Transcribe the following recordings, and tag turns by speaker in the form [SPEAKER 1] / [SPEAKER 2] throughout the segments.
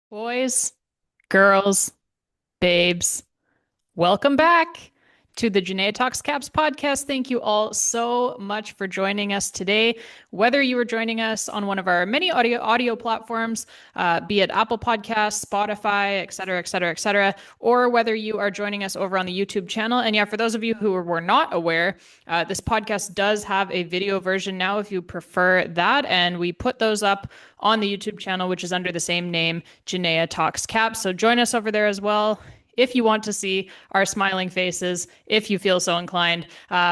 [SPEAKER 1] Boys, girls, babes, welcome back to the Jenaya Talks Caps podcast. Thank you all so much for joining us today. Whether you are joining us on one of our many audio platforms, be it Apple Podcasts, Spotify, et cetera, et cetera, et cetera, or whether you are joining us over on the YouTube channel. And yeah, for those of you who were not aware, this podcast does have a video version now if you prefer that. And we put those up on the YouTube channel, which is under the same name, Jenaya Talks Caps. So join us over there as well if you want to see our smiling faces, if you feel so inclined,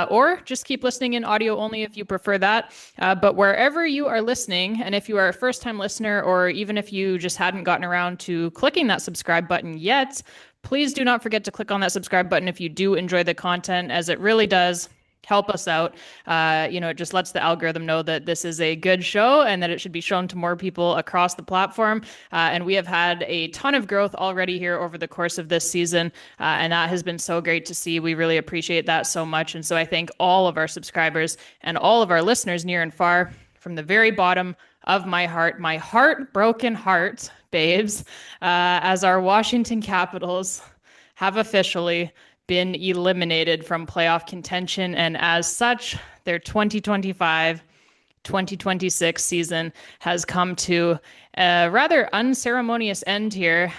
[SPEAKER 1] or just keep listening in audio only if you prefer that. But wherever you are listening, and if you are a first time listener, or even if you just hadn't gotten around to clicking that subscribe button yet, please do not forget to click on that subscribe button if you do enjoy the content, as it really does help us out. It just lets the algorithm know that this is a good show and that it should be shown to more people across the platform. And we have had a ton of growth already here over the course of this season. And that has been so great to see. We really appreciate that so much. And so I thank all of our subscribers and all of our listeners near and far from the very bottom of my heartbroken heart, babes, as our Washington Capitals have officially been eliminated from playoff contention. And as such, their 2025-2026 season has come to a rather unceremonious end here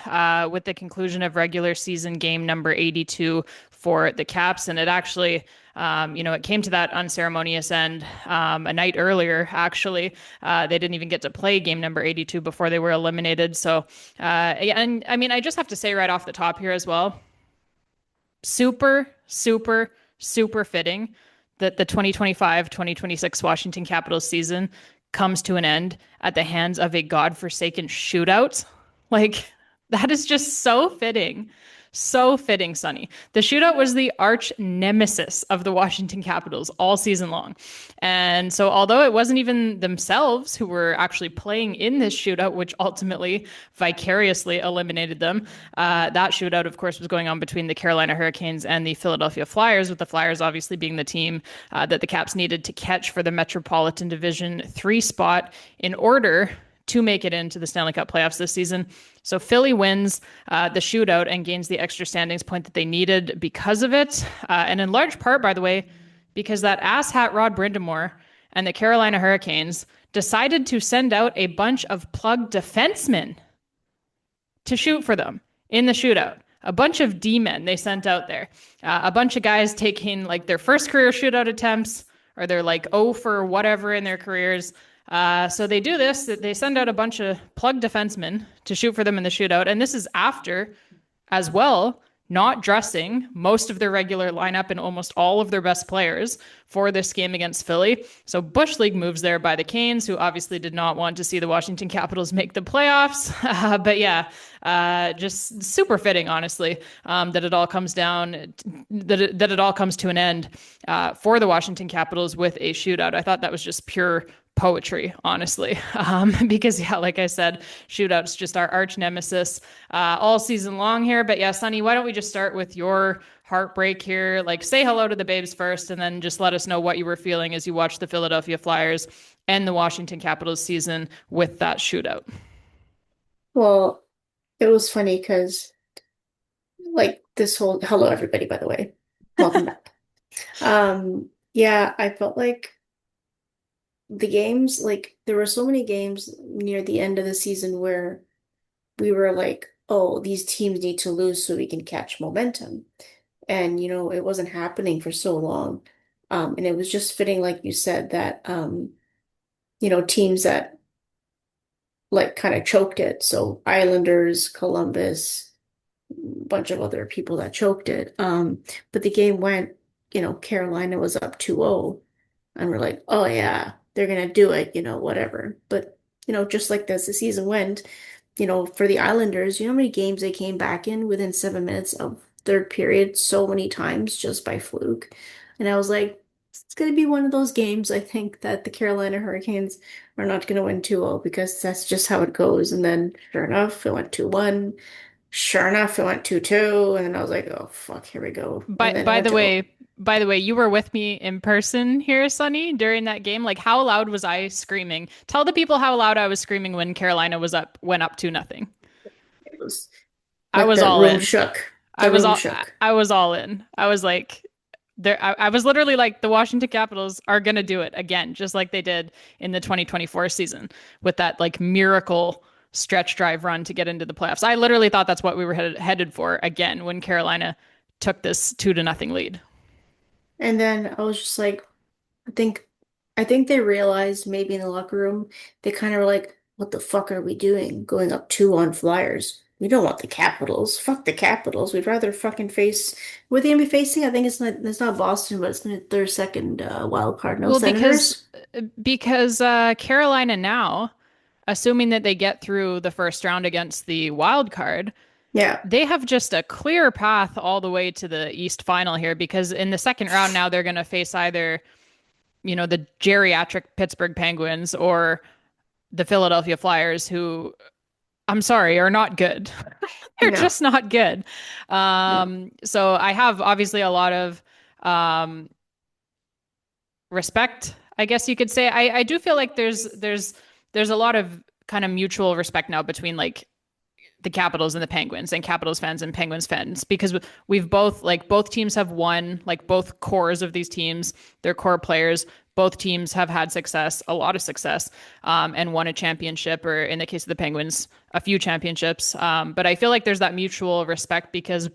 [SPEAKER 1] with the conclusion of regular season game number 82 for the Caps. And it actually, it came to that unceremonious end a night earlier, actually. They didn't even get to play game number 82 before they were eliminated. So, and I mean, I just have to say right off the top here as well, super, super, super fitting that the 2025-2026 Washington Capitals season comes to an end at the hands of a godforsaken shootout. Like, that is just so fitting. So fitting, Sunny. The shootout was the arch nemesis of the Washington Capitals all season long. And so, although it wasn't even themselves who were actually playing in this shootout, which ultimately vicariously eliminated them, that shootout, of course, was going on between the Carolina Hurricanes and the Philadelphia Flyers, with the Flyers obviously being the team that the Caps needed to catch for the Metropolitan Division 3 spot in order to make it into the Stanley Cup playoffs this season. So Philly wins the shootout and gains the extra standings point that they needed because of it. And in large part, by the way, because that asshat Rod Brind'Amour and the Carolina Hurricanes decided to send out a bunch of plugged defensemen to shoot for them in the shootout. A bunch of D-men they sent out there. A bunch of guys taking like their first career shootout attempts, or they're like 0 for whatever in their careers. So they do this. They send out a bunch of plugged defensemen to shoot for them in the shootout. And this is after, as well, not dressing most of their regular lineup and almost all of their best players for this game against Philly. So Bush League moves there by the Canes, who obviously did not want to see the Washington Capitals make the playoffs. But yeah, just super fitting, honestly, that it all comes down, that it all comes to an end for the Washington Capitals with a shootout. I thought that was just pure poetry, honestly, because yeah, like I said, shootouts just our arch nemesis all season long here. But yeah, Sunny, why don't we just start with your heartbreak here? Like, say hello to the babes first, and then just let us know what you were feeling as you watched the Philadelphia Flyers and the Washington Capitals season with that shootout.
[SPEAKER 2] Well, it was funny because, like, this whole hello, everybody, by the way. Welcome back. Yeah, I felt like the games, like, there were so many games near the end of the season where we were like, oh, these teams need to lose so we can catch momentum. And, it wasn't happening for so long. And it was just fitting, like you said, that, teams that, like, kind of choked it. So Islanders, Columbus, bunch of other people that choked it. But the game went, Carolina was up 2-0, and we're like, oh yeah, they're gonna do it, whatever. But just like as the season went, for the Islanders, you know how many games they came back in within 7 minutes of third period so many times just by fluke. And I was like, it's gonna be one of those games, I think, that the Carolina Hurricanes are not gonna win 2-0 because that's just how it goes. And then sure enough, it went 2-1. Sure enough, it went 2-2, and then I was like, "Oh fuck, here we go." And
[SPEAKER 1] By
[SPEAKER 2] then it
[SPEAKER 1] by
[SPEAKER 2] went
[SPEAKER 1] the
[SPEAKER 2] to
[SPEAKER 1] way, by the way, you were with me in person here, Sunny, during that game. Like, how loud was I screaming? Tell the people how loud I was screaming when Carolina went up 2-0.
[SPEAKER 2] was
[SPEAKER 1] I
[SPEAKER 2] like
[SPEAKER 1] was
[SPEAKER 2] the
[SPEAKER 1] all
[SPEAKER 2] room
[SPEAKER 1] in.
[SPEAKER 2] shook.
[SPEAKER 1] I
[SPEAKER 2] The
[SPEAKER 1] was
[SPEAKER 2] room
[SPEAKER 1] all
[SPEAKER 2] shook.
[SPEAKER 1] I was all in. I was like there I was literally like the Washington Capitals are gonna do it again, just like they did in the 2024 season with that like miracle stretch drive run to get into the playoffs. I literally thought that's what we were headed for again when Carolina took this 2-0 lead.
[SPEAKER 2] And then I was just like, I think I think they realized maybe in the locker room, they kind of were like, what the fuck are we doing? Going up two on Flyers. We don't want the Capitals. Fuck the Capitals. We'd rather fucking face what they gonna be facing. I think it's not Boston, but it's gonna be their second wild card. No
[SPEAKER 1] Well,
[SPEAKER 2] Senators?
[SPEAKER 1] because Carolina now, assuming that they get through the first round against the wild card,
[SPEAKER 2] Yeah.
[SPEAKER 1] they have just a clear path all the way to the East final here because in the second round now they're going to face either, the geriatric Pittsburgh Penguins or the Philadelphia Flyers, who I'm sorry, are not good. They're
[SPEAKER 2] No.
[SPEAKER 1] just not good.
[SPEAKER 2] No.
[SPEAKER 1] So I have obviously a lot of um, respect, I guess you could say. I do feel like there's a lot of kind of mutual respect now between like the Capitals and the Penguins and Capitals fans and Penguins fans because we've both teams have won, like both cores of these teams, their core players, both teams have had success, a lot of success, and won a championship, or in the case of the Penguins, a few championships. But I feel like there's that mutual respect because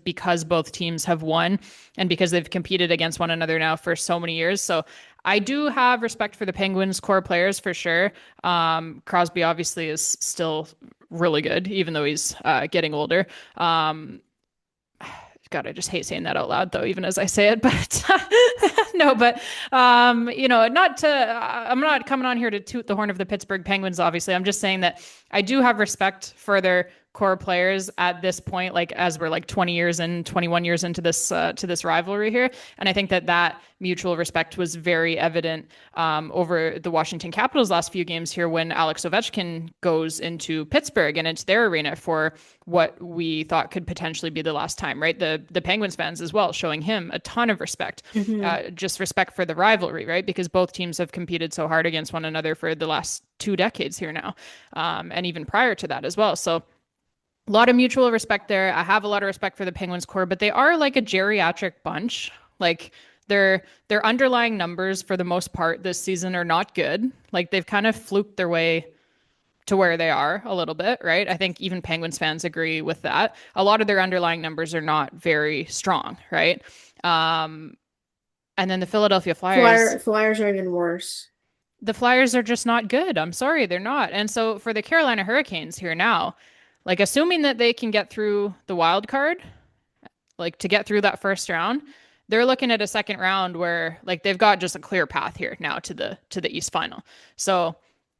[SPEAKER 1] both teams have won and because they've competed against one another now for so many years. So I do have respect for the Penguins core players for sure. Crosby obviously is still really good, even though he's getting older. God, I just hate saying that out loud, though, even as I say it. But no, but not to. I'm not coming on here to toot the horn of the Pittsburgh Penguins. Obviously, I'm just saying that I do have respect for their core players at this point. Like as we're like 20 years and 21 years into this to this rivalry here, and I think that mutual respect was very evident over the Washington Capitals last few games here when Alex Ovechkin goes into Pittsburgh and into their arena for what we thought could potentially be the last time, right? The Penguins fans as well, showing him a ton of respect,
[SPEAKER 2] Hmm.
[SPEAKER 1] just respect for the rivalry, right? Because both teams have competed so hard against one another for the last 2 decades here now, and even prior to that as well. So a lot of mutual respect there. I have a lot of respect for the Penguins core, but they are like a geriatric bunch. Like their underlying numbers for the most part this season are not good. Like they've kind of fluked their way to where they are a little bit, right? I think even Penguins fans agree with that. A lot of their underlying numbers are not very strong, right? Um, and then the Philadelphia Flyers,
[SPEAKER 2] Flyers are even worse.
[SPEAKER 1] the Flyers are just not good. I'm sorry, they're not. And so for the Carolina Hurricanes here now, like assuming that they can get through the wild card, like to get through that first round, they're looking at a second round where like they've got just a clear path here now to the East final. So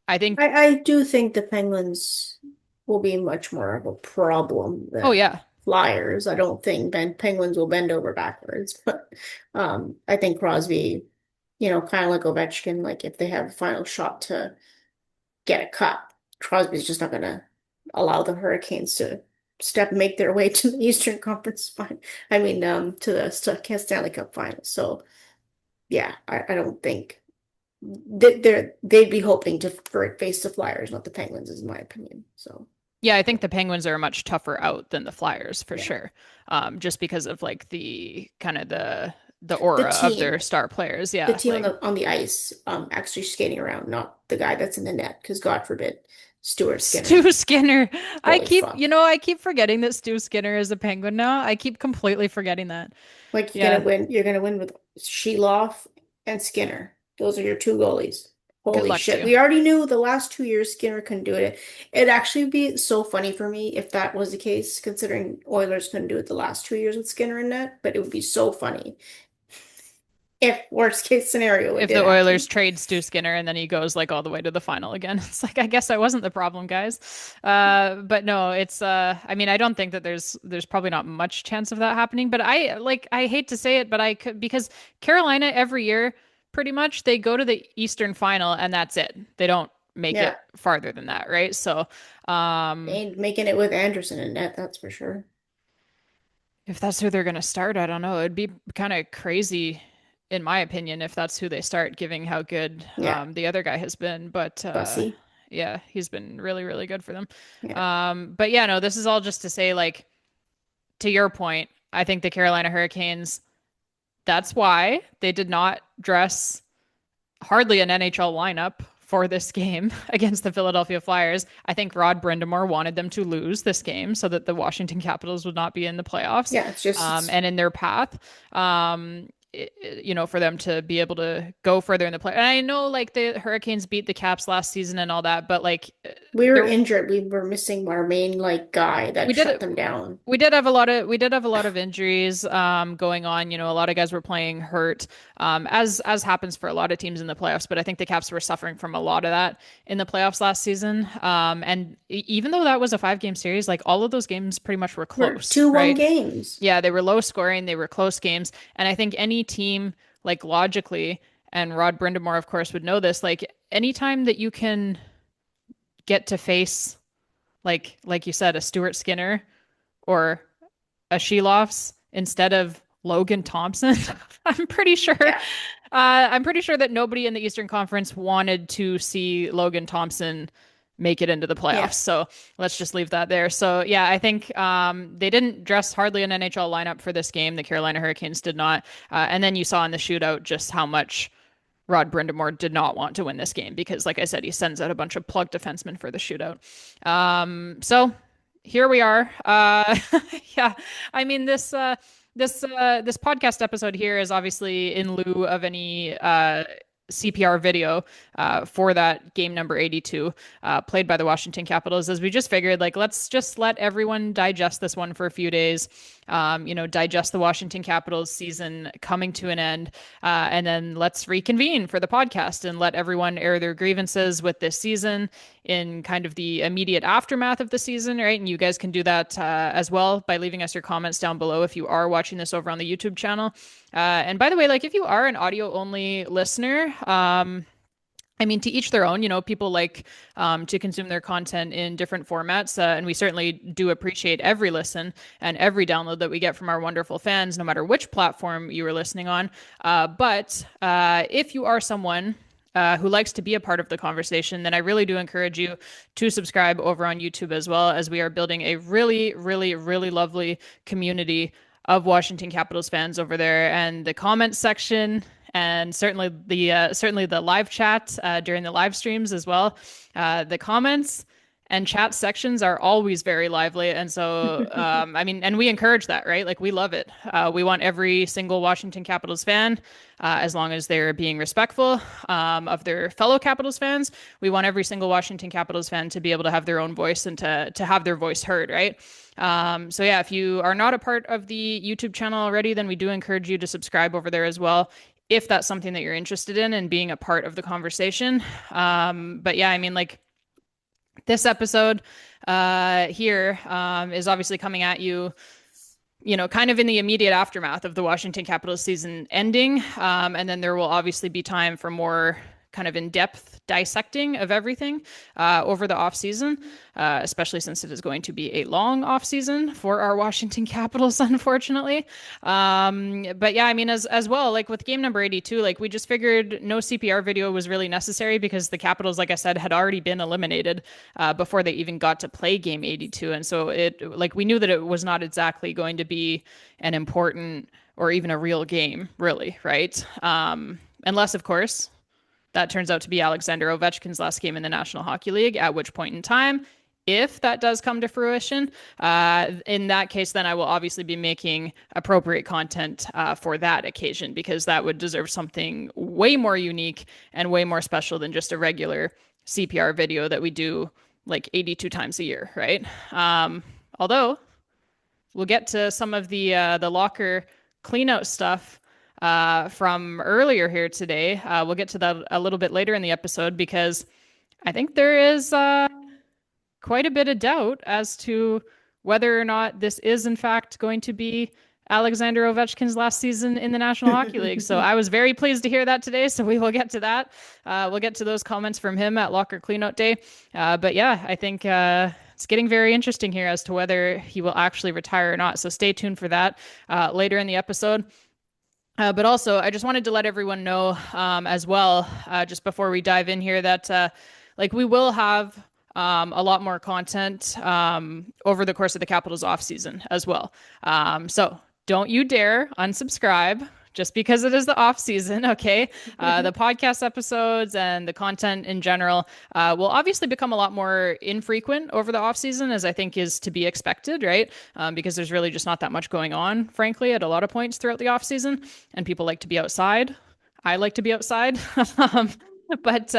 [SPEAKER 1] I think,
[SPEAKER 2] I do think the Penguins will be much more of a problem
[SPEAKER 1] oh
[SPEAKER 2] than
[SPEAKER 1] yeah,
[SPEAKER 2] Flyers. I don't think Penguins will bend over backwards, but I think Crosby, kind of like Ovechkin, like if they have a final shot to get a cup, Crosby's just not gonna allow the Hurricanes to make their way to the Eastern Conference final. I mean, to the Stanley Cup final. So yeah, I don't think they'd be hoping to face the Flyers, not the Penguins, is my opinion. So
[SPEAKER 1] yeah, I think the Penguins are a much tougher out than the Flyers for
[SPEAKER 2] yeah,
[SPEAKER 1] sure. Just because of like the kind of the
[SPEAKER 2] the
[SPEAKER 1] aura of
[SPEAKER 2] team,
[SPEAKER 1] their star players.
[SPEAKER 2] the
[SPEAKER 1] Yeah,
[SPEAKER 2] team on
[SPEAKER 1] like
[SPEAKER 2] the ice, actually skating around, not the guy that's in the net, because God forbid, Stuart Skinner.
[SPEAKER 1] Stu Skinner.
[SPEAKER 2] Holy fuck!
[SPEAKER 1] I keep forgetting that Stu Skinner is a Penguin now. I keep completely forgetting that.
[SPEAKER 2] Like you're
[SPEAKER 1] Yeah,
[SPEAKER 2] gonna win. You're gonna win with Sheloff and Skinner. Those are your two goalies.
[SPEAKER 1] good
[SPEAKER 2] Holy
[SPEAKER 1] luck to
[SPEAKER 2] shit.
[SPEAKER 1] you.
[SPEAKER 2] We already knew the last 2 years Skinner couldn't do it. It'd actually be so funny for me if that was the case, considering Oilers couldn't do it the last 2 years with Skinner in net. But it would be so funny if worst case scenario it
[SPEAKER 1] If
[SPEAKER 2] did
[SPEAKER 1] the Oilers
[SPEAKER 2] happen.
[SPEAKER 1] trade Stu Skinner and then he goes like all the way to the final again. It's like I guess I wasn't the problem, guys. But no, it's I mean, I don't think that there's probably not much chance of that happening, but I hate to say it, but I could because Carolina every year pretty much they go to the Eastern final and that's it. They don't make
[SPEAKER 2] Yeah,
[SPEAKER 1] it farther than that, right? So,
[SPEAKER 2] they
[SPEAKER 1] um
[SPEAKER 2] ain't making it with Anderson in net, that's for sure.
[SPEAKER 1] if that's who they're going to start, I don't know. It'd be kind of crazy, in my opinion, if that's who they start, given how good
[SPEAKER 2] Yeah,
[SPEAKER 1] the other guy has been. But
[SPEAKER 2] Bussy.
[SPEAKER 1] Yeah, he's been really, really good for them.
[SPEAKER 2] Yeah.
[SPEAKER 1] But yeah, no, this is all just to say, like, to your point, I think the Carolina Hurricanes, that's why they did not dress hardly an NHL lineup for this game against the Philadelphia Flyers. I think Rod Brind'Amour wanted them to lose this game so that the Washington Capitals would not be in the playoffs,
[SPEAKER 2] Yeah, it's just it's
[SPEAKER 1] and in their path. For them to be able to go further in the play. And I know like the Hurricanes beat the Caps last season and all that, but like
[SPEAKER 2] we were
[SPEAKER 1] there
[SPEAKER 2] injured. We were missing our main like guy
[SPEAKER 1] we
[SPEAKER 2] that
[SPEAKER 1] did
[SPEAKER 2] shut
[SPEAKER 1] it.
[SPEAKER 2] them down.
[SPEAKER 1] We did have a lot of injuries going on. You know, a lot of guys were playing hurt, as happens for a lot of teams in the playoffs. But I think the Caps were suffering from a lot of that in the playoffs last season. And even though that was a 5 game series, like all of those games pretty much were
[SPEAKER 2] We're
[SPEAKER 1] close,
[SPEAKER 2] 2-1
[SPEAKER 1] right?
[SPEAKER 2] games.
[SPEAKER 1] Yeah, they were low scoring, they were close games, and I think any team, like logically, and Rod Brind'Amour, of course, would know this. Like anytime that you can get to face, like you said, a Stuart Skinner or a Sheloffs instead of Logan Thompson. I'm pretty sure.
[SPEAKER 2] Yeah.
[SPEAKER 1] I'm pretty sure that nobody in the Eastern Conference wanted to see Logan Thompson make it into the playoffs.
[SPEAKER 2] Yeah.
[SPEAKER 1] So let's just leave that there. So yeah, I think they didn't dress hardly an NHL lineup for this game. The Carolina Hurricanes did not. And then you saw in the shootout just how much Rod Brind'Amour did not want to win this game because, like I said, he sends out a bunch of plug defensemen for the shootout. So here we are. Yeah, I mean this podcast episode here is obviously in lieu of any CPR video for that game number 82 played by the Washington Capitals, as we just figured, like, let's just let everyone digest this one for a few days, digest the Washington Capitals season coming to an end, and then let's reconvene for the podcast and let everyone air their grievances with this season in kind of the immediate aftermath of the season, right? And you guys can do that as well by leaving us your comments down below if you are watching this over on the YouTube channel. And by the way, like if you are an audio only listener, I mean, to each their own, people like to consume their content in different formats. And we certainly do appreciate every listen and every download that we get from our wonderful fans, no matter which platform you are listening on. But if you are someone who likes to be a part of the conversation, then I really do encourage you to subscribe over on YouTube as well, as we are building a really, really, really lovely community of Washington Capitals fans over there. And the comments section and certainly the live chat during the live streams as well. The comments and chat sections are always very lively, and so I mean, and we encourage that, right? Like we love it. We want every single Washington Capitals fan, as long as they're being respectful of their fellow Capitals fans, we want every single Washington Capitals fan to be able to have their own voice and to have their voice heard, right? So yeah, if you are not a part of the YouTube channel already, then we do encourage you to subscribe over there as well, if that's something that you're interested in and being a part of the conversation. But yeah, I mean, like this episode here is obviously coming at you, kind of in the immediate aftermath of the Washington Capitals season ending. And then there will obviously be time for more kind of in-depth dissecting of everything over the off season, especially since it is going to be a long off season for our Washington Capitals, unfortunately. But yeah, I mean, as well, like with game number 82, like we just figured no CPR video was really necessary because the Capitals, like I said, had already been eliminated before they even got to play game 82. And so we knew that it was not exactly going to be an important or even a real game, really, right? Unless, of course, that turns out to be Alexander Ovechkin's last game in the National Hockey League, at which point in time, if that does come to fruition, in that case, then I will obviously be making appropriate content for that occasion, because that would deserve something way more unique and way more special than just a regular CPR video that we do like 82 times a year, right? Although we'll get to some of the locker cleanout stuff from earlier here today. We'll get to that a little bit later in the episode, because I think there is quite a bit of doubt as to whether or not this is in fact going to be Alexander Ovechkin's last season in the National Hockey League. So I was very pleased to hear that today. So we will get to that. We'll get to those comments from him at Locker Cleanout Day. But yeah, I think it's getting very interesting here as to whether he will actually retire or not. So stay tuned for that later in the episode. But also, I just wanted to let everyone know as well, just before we dive in here, that like we will have a lot more content over the course of the Capitals off season as well. So don't you dare unsubscribe just because it is the off season. Okay, the podcast episodes and the content in general will obviously become a lot more infrequent over the off season, as I think is to be expected, right? Because there's really just not that much going on, frankly, at a lot of points throughout the off season, and people like to be outside. I like to be outside. um, but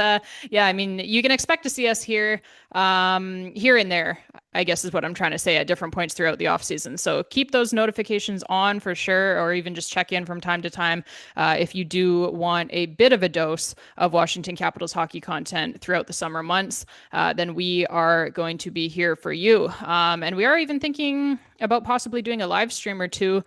[SPEAKER 1] yeah, I mean, you can expect to see us here and there, I guess is what I'm trying to say, at different points throughout the off season. So keep those notifications on for sure, or even just check in from time to time if you do want a bit of a dose of Washington Capitals hockey content throughout the summer months. Then we are going to be here for you. And we are even thinking about possibly doing a live stream or two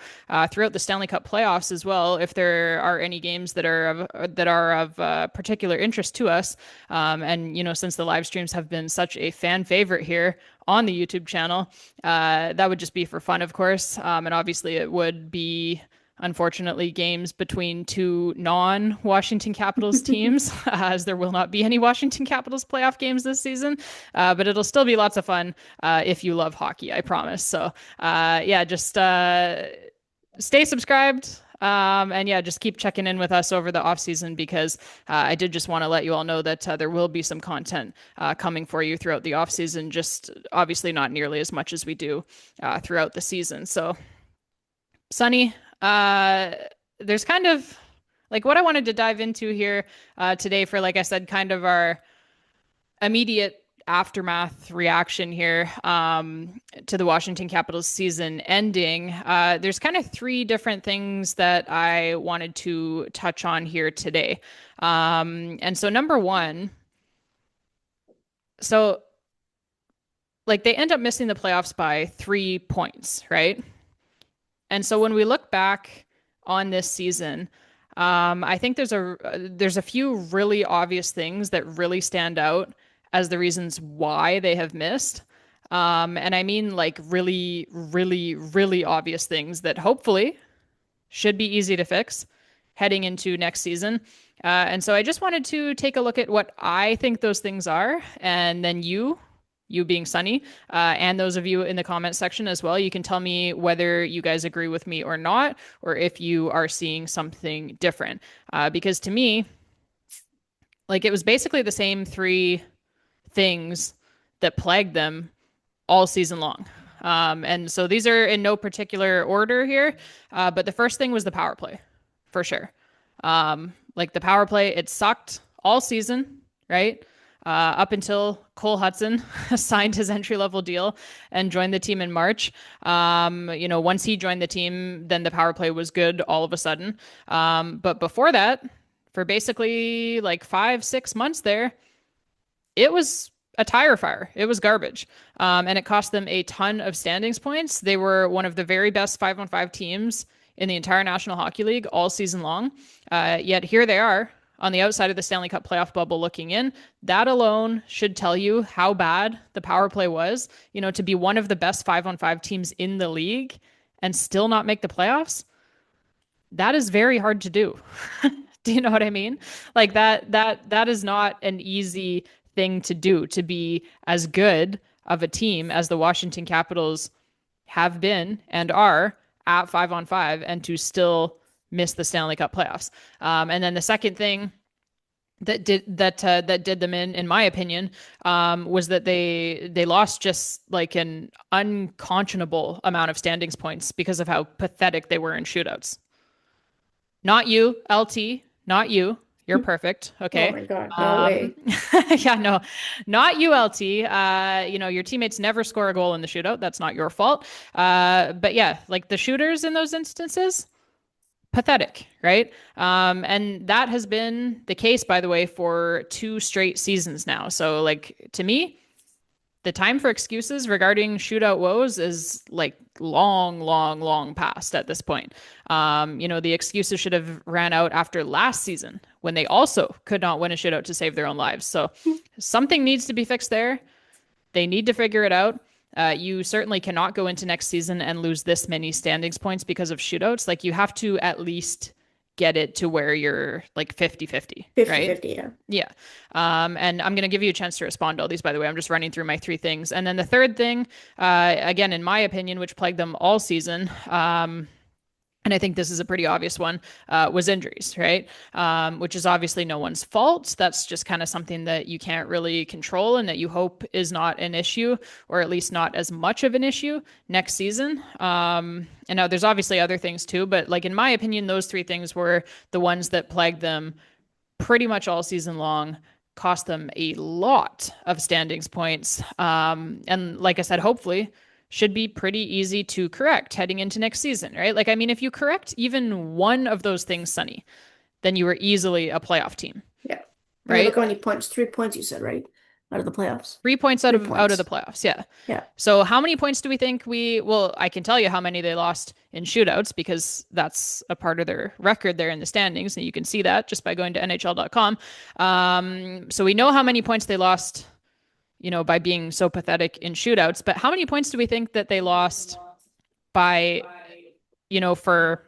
[SPEAKER 1] throughout the Stanley Cup playoffs as well, if there are any games that are of particular interest to us. And you know, since the live streams have been such a fan favorite here on the YouTube channel, that would just be for fun, of course. And obviously, it would be, unfortunately, games between two non-Washington Capitals teams, as there will not be any Washington Capitals playoff games this season. But it'll still be lots of fun if you love hockey, I promise. So yeah, just stay subscribed. And yeah, just keep checking in with us over the off season, because I did just want to let you all know that there will be some content coming for you throughout the off season, just obviously not nearly as much as we do throughout the season. So, Sunny, there's kind of like what I wanted to dive into here today for, like I said, kind of our immediate aftermath reaction here to the Washington Capitals season ending. There's kind of three different things that I wanted to touch on here today. And so, number one, so like they end up missing the playoffs by 3 points, right? And so when we look back on this season, I think there's a few really obvious things that really stand out as the reasons why they have missed. And I mean like really, really, really obvious things that hopefully should be easy to fix heading into next season. And so I just wanted to take a look at what I think those things are, and then you being Sunny, and those of you in the comment section as well, you can tell me whether you guys agree with me or not, or if you are seeing something different. Because to me, like it was basically the same three things that plagued them all season long. And so these are in no particular order here, but the first thing was the power play, for sure. Like the power play, it sucked all season, right? Up until Cole Hudson signed his entry-level deal and joined the team in March. You know, once he joined the team, then the power play was good all of a sudden. But before that, for basically like 5-6 months there, it was a tire fire. It was garbage. And it cost them a ton of standings points. They were one of the very best 5-on-5 teams in the entire National Hockey League all season long. Yet here they are on the outside of the Stanley Cup playoff bubble looking in. That alone should tell you how bad the power play was. You know, to be one of the best 5-on-5 teams in the league and still not make the playoffs, that is very hard to do. Do you know what I mean? Like that is not an easy thing to do, to be as good of a team as the Washington Capitals have been and are at 5-on-5, and to still miss the Stanley Cup playoffs. And then the second thing that did them in my opinion, was that they lost just like an unconscionable amount of standings points because of how pathetic they were in shootouts. Not you, LT, not you. You're perfect.
[SPEAKER 2] Oh
[SPEAKER 1] Okay.
[SPEAKER 2] my God, no way.
[SPEAKER 1] Yeah, no, not you, LT. You know, your teammates never score a goal in the shootout. That's not your fault. But yeah, like the shooters in those instances, pathetic, right? And that has been the case, by the way, for 2 straight seasons now. So like to me, the time for excuses regarding shootout woes is like long, long, long past at this point. You know, the excuses should have ran out after last season when they also could not win a shootout to save their own lives. So something needs to be fixed there. They need to figure it out. You certainly cannot go into next season and lose this many standings points because of shootouts. Like you have to at least get it to where you're like 50-50, right?
[SPEAKER 2] 50-50, yeah.
[SPEAKER 1] Yeah. And I'm going to give you a chance to respond to all these, by the way. I'm just running through my three things. And then the third thing, again, in my opinion, which plagued them all season, and I think this is a pretty obvious one, was injuries, right? Which is obviously no one's fault. That's just kind of something that you can't really control and that you hope is not an issue, or at least not as much of an issue next season. And now there's obviously other things too, but like in my opinion, those three things were the ones that plagued them pretty much all season long, cost them a lot of standings points. And like I said, hopefully should be pretty easy to correct heading into next season, right? Like, I mean, if you correct even one of those things, Sunny, then you were easily a playoff team,
[SPEAKER 2] Yeah. I mean,
[SPEAKER 1] right?
[SPEAKER 2] look how many points, 3 points you said, right? Out of the playoffs.
[SPEAKER 1] 3 points out
[SPEAKER 2] Three
[SPEAKER 1] of the
[SPEAKER 2] points.
[SPEAKER 1] playoffs, yeah.
[SPEAKER 2] Yeah.
[SPEAKER 1] So how many points do we think well, I can tell you how many they lost in shootouts because that's a part of their record there in the standings, and you can see that just by going to NHL.com. So we know how many points they lost, by being so pathetic in shootouts, but how many points do we think that they lost by, for,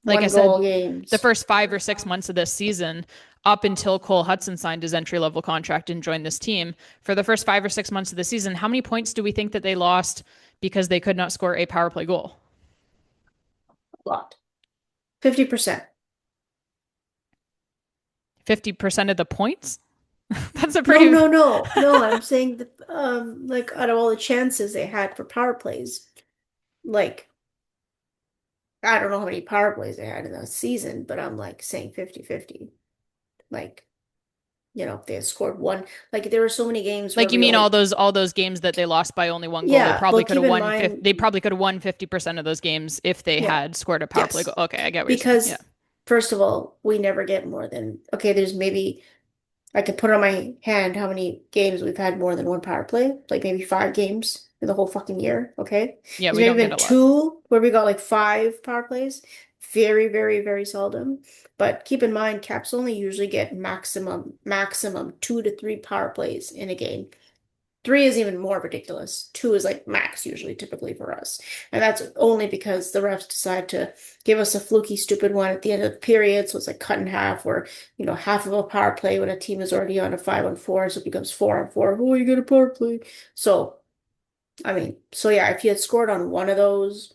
[SPEAKER 1] like I
[SPEAKER 2] One
[SPEAKER 1] said,
[SPEAKER 2] goal
[SPEAKER 1] the
[SPEAKER 2] games.
[SPEAKER 1] first 5 or 6 months of this season, up until Cole Hudson signed his entry level contract and joined this team? For the first 5 or 6 months of the season, how many points do we think that they lost because they could not score a power play goal?
[SPEAKER 2] A lot. 50%.
[SPEAKER 1] 50% of the points? That's a
[SPEAKER 2] No,
[SPEAKER 1] pretty.
[SPEAKER 2] no, no. No, I'm saying that like out of all the chances they had for power plays, like I don't know how many power plays they had in the season, but I'm like saying 50-50. Like, if they had scored one, like there were so many games where
[SPEAKER 1] Like, you
[SPEAKER 2] we
[SPEAKER 1] mean
[SPEAKER 2] only,
[SPEAKER 1] all those games that they lost by only one goal? They
[SPEAKER 2] yeah,
[SPEAKER 1] probably
[SPEAKER 2] well
[SPEAKER 1] could
[SPEAKER 2] keep
[SPEAKER 1] have
[SPEAKER 2] in
[SPEAKER 1] won 50,
[SPEAKER 2] mind,
[SPEAKER 1] they probably could have won 50% of those games if they
[SPEAKER 2] yeah,
[SPEAKER 1] had scored a power play
[SPEAKER 2] yes.
[SPEAKER 1] goal. Okay, I get what you're saying. Yeah.
[SPEAKER 2] Because first of all, we never get more than, okay, there's maybe I could put on my hand how many games we've had more than one power play, like maybe 5 games in the whole fucking year. Okay.
[SPEAKER 1] Yeah,
[SPEAKER 2] There's
[SPEAKER 1] we
[SPEAKER 2] maybe
[SPEAKER 1] don't get
[SPEAKER 2] been
[SPEAKER 1] a lot.
[SPEAKER 2] two where we got like 5 power plays. Very, very, very seldom. But keep in mind, Caps only usually get maximum 2 to 3 power plays in a game. Three is even more ridiculous. Two is like max usually, typically for us. And that's only because the refs decide to give us a fluky, stupid one at the end of the period. So it's like cut in half, or, half of a power play when a team is already on a 5-on-4. So it becomes 4-on-4. Oh, you get a power play. So, I mean, so yeah, if you had scored on one of those,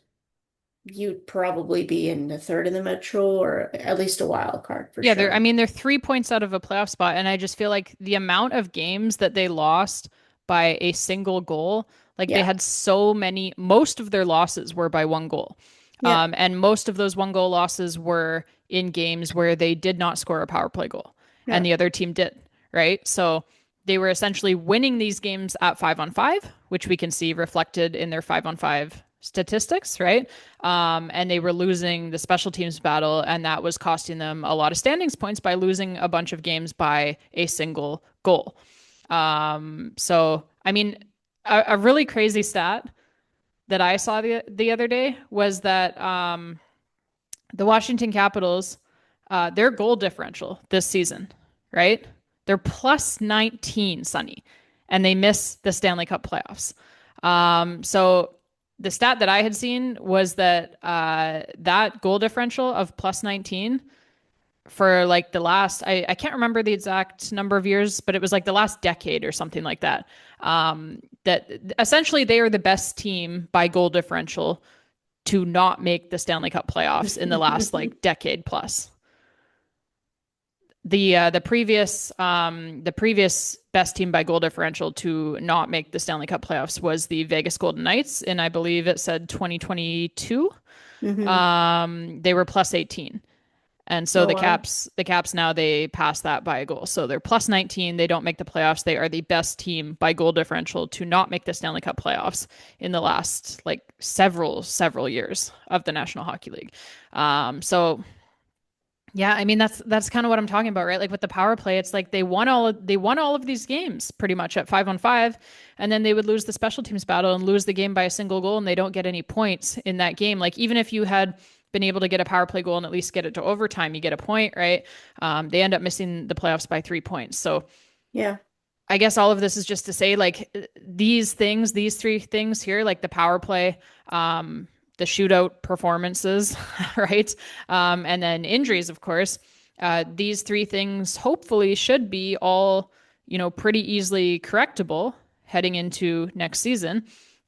[SPEAKER 2] you'd probably be in the third in the Metro or at least a wild card for
[SPEAKER 1] Yeah, I
[SPEAKER 2] sure.
[SPEAKER 1] mean, they're 3 points out of a playoff spot, and I just feel like the amount of games that they lost by a single goal, like they
[SPEAKER 2] Yeah.
[SPEAKER 1] had so many, most of their losses were by one goal.
[SPEAKER 2] Yeah.
[SPEAKER 1] And most of those one goal losses were in games where they did not score a power play goal and
[SPEAKER 2] Yeah.
[SPEAKER 1] the other team did, right? So they were essentially winning these games at 5-on-5, which we can see reflected in their 5-on-5 statistics, right? And they were losing the special teams battle, and that was costing them a lot of standings points by losing a bunch of games by a single goal. So, I mean, a really crazy stat that I saw the other day was that the Washington Capitals, their goal differential this season, right? They're plus 19, Sunny, and they miss the Stanley Cup playoffs. So the stat that I had seen was that that goal differential of plus 19 for like the last, I can't remember the exact number of years, but it was like the last decade or something like that. That essentially they are the best team by goal differential to not make the Stanley Cup playoffs in the last like decade plus. The previous best team by goal differential to not make the Stanley Cup playoffs was the Vegas Golden Knights, and I believe it said 2022.
[SPEAKER 2] Hmm.
[SPEAKER 1] They were plus 18. And so
[SPEAKER 2] Oh,
[SPEAKER 1] the
[SPEAKER 2] wow.
[SPEAKER 1] Caps now they pass that by a goal. So they're plus 19. They don't make the playoffs. They are the best team by goal differential to not make the Stanley Cup playoffs in the last like several years of the National Hockey League. So yeah, I mean that's kind of what I'm talking about, right? Like with the power play, it's like they won all of these games pretty much at 5-on-5, and then they would lose the special teams battle and lose the game by a single goal, and they don't get any points in that game. Like even if you had been able to get a power play goal and at least get it to overtime, you get a point, right? They end up missing the playoffs by 3 points. So
[SPEAKER 2] Yeah.
[SPEAKER 1] I guess all of this is just to say, like these three things here, like the power play, the shootout performances, right? And then injuries, of course. These three things hopefully should be all, pretty easily correctable heading into next season.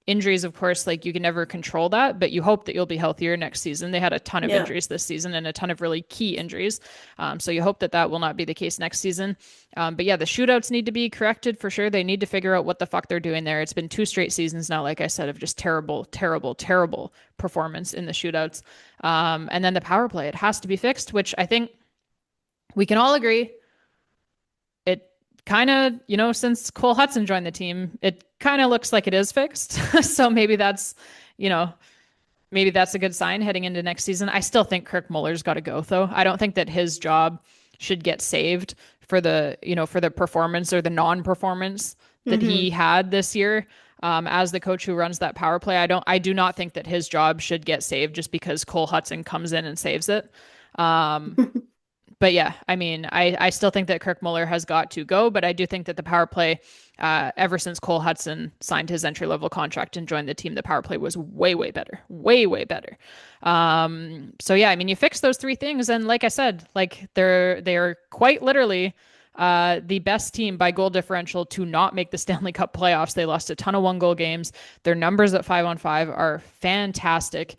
[SPEAKER 1] Injuries, of course, like you can never control that, but you hope that you'll be healthier next season. They had a ton of
[SPEAKER 2] Yeah.
[SPEAKER 1] injuries this season and a ton of really key injuries. So you hope that that will not be the case next season. But yeah, the shootouts need to be corrected for sure. They need to figure out what the fuck they're doing there. It's been 2 straight seasons now, like I said, of just terrible, terrible, terrible performance in the shootouts. And then the power play, it has to be fixed, which I think we can all agree it kind of, since Cole Hudson joined the team, it kind of looks like it is fixed. So you know, maybe that's a good sign heading into next season. I still think Kirk Muller's got to go though. I don't think that his job should get saved for the performance or the non-performance that he
[SPEAKER 2] Hmm.
[SPEAKER 1] had this year. As the coach who runs that power play, I do not think that his job should get saved just because Cole Hudson comes in and saves it. But yeah, I mean, I still think that Kirk Muller has got to go, but I do think that the power play, ever since Cole Hudson signed his entry level contract and joined the team, the power play was way, way better, way, way better. So yeah, I mean, you fix those three things, and like I said, like they're quite literally the best team by goal differential to not make the Stanley Cup playoffs. They lost a ton of 1 goal games. Their numbers at 5-on-5 are fantastic.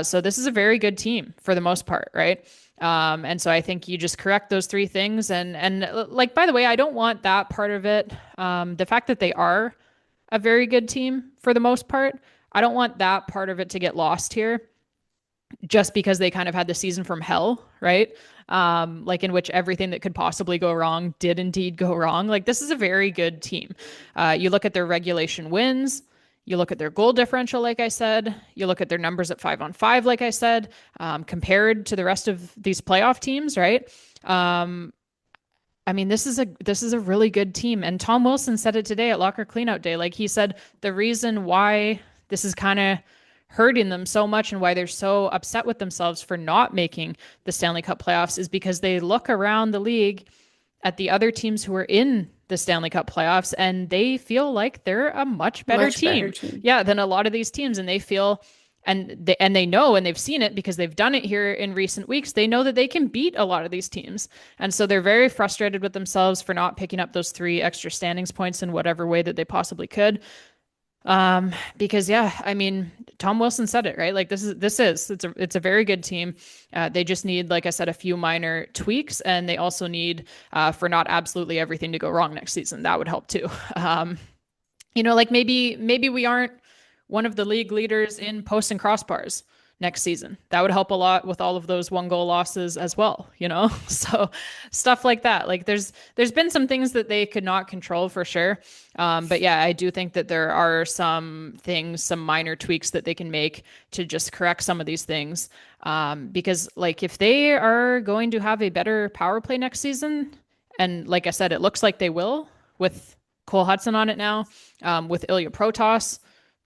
[SPEAKER 1] So this is a very good team for the most part, right? And so I think you just correct those three things. And like, by the way, I don't want that part of it. The fact that they are a very good team for the most part, I don't want that part of it to get lost here just because they kind of had the season from hell, right? Like in which everything that could possibly go wrong did indeed go wrong. Like this is a very good team. You look at their regulation wins, you look at their goal differential, like I said, you look at their numbers at 5-on-5, like I said, compared to the rest of these playoff teams, right? I mean, this is a really good team. And Tom Wilson said it today at Locker Cleanout Day. Like he said, the reason why this is kind of hurting them so much and why they're so upset with themselves for not making the Stanley Cup playoffs is because they look around the league at the other teams who are in the Stanley Cup playoffs and they feel like they're a much better
[SPEAKER 2] Much better
[SPEAKER 1] team,
[SPEAKER 2] team.
[SPEAKER 1] yeah, than a lot of these teams, and they feel and they know and they've seen it because they've done it here in recent weeks. They know that they can beat a lot of these teams, and so they're very frustrated with themselves for not picking up those 3 extra standings points in whatever way that they possibly could. Because yeah, I mean, Tom Wilson said it, right? Like it's a very good team. They just need, like I said, a few minor tweaks, and they also need for not absolutely everything to go wrong next season. That would help too. Like maybe we aren't one of the league leaders in posts and crossbars next season. That would help a lot with all of those 1 goal losses as well. So stuff like that. Like there's been some things that they could not control for sure. But yeah, I do think that there are some things, some minor tweaks that they can make to just correct some of these things. Because like if they are going to have a better power play next season, and like I said, it looks like they will with Cole Hudson on it now, with Ilya Protas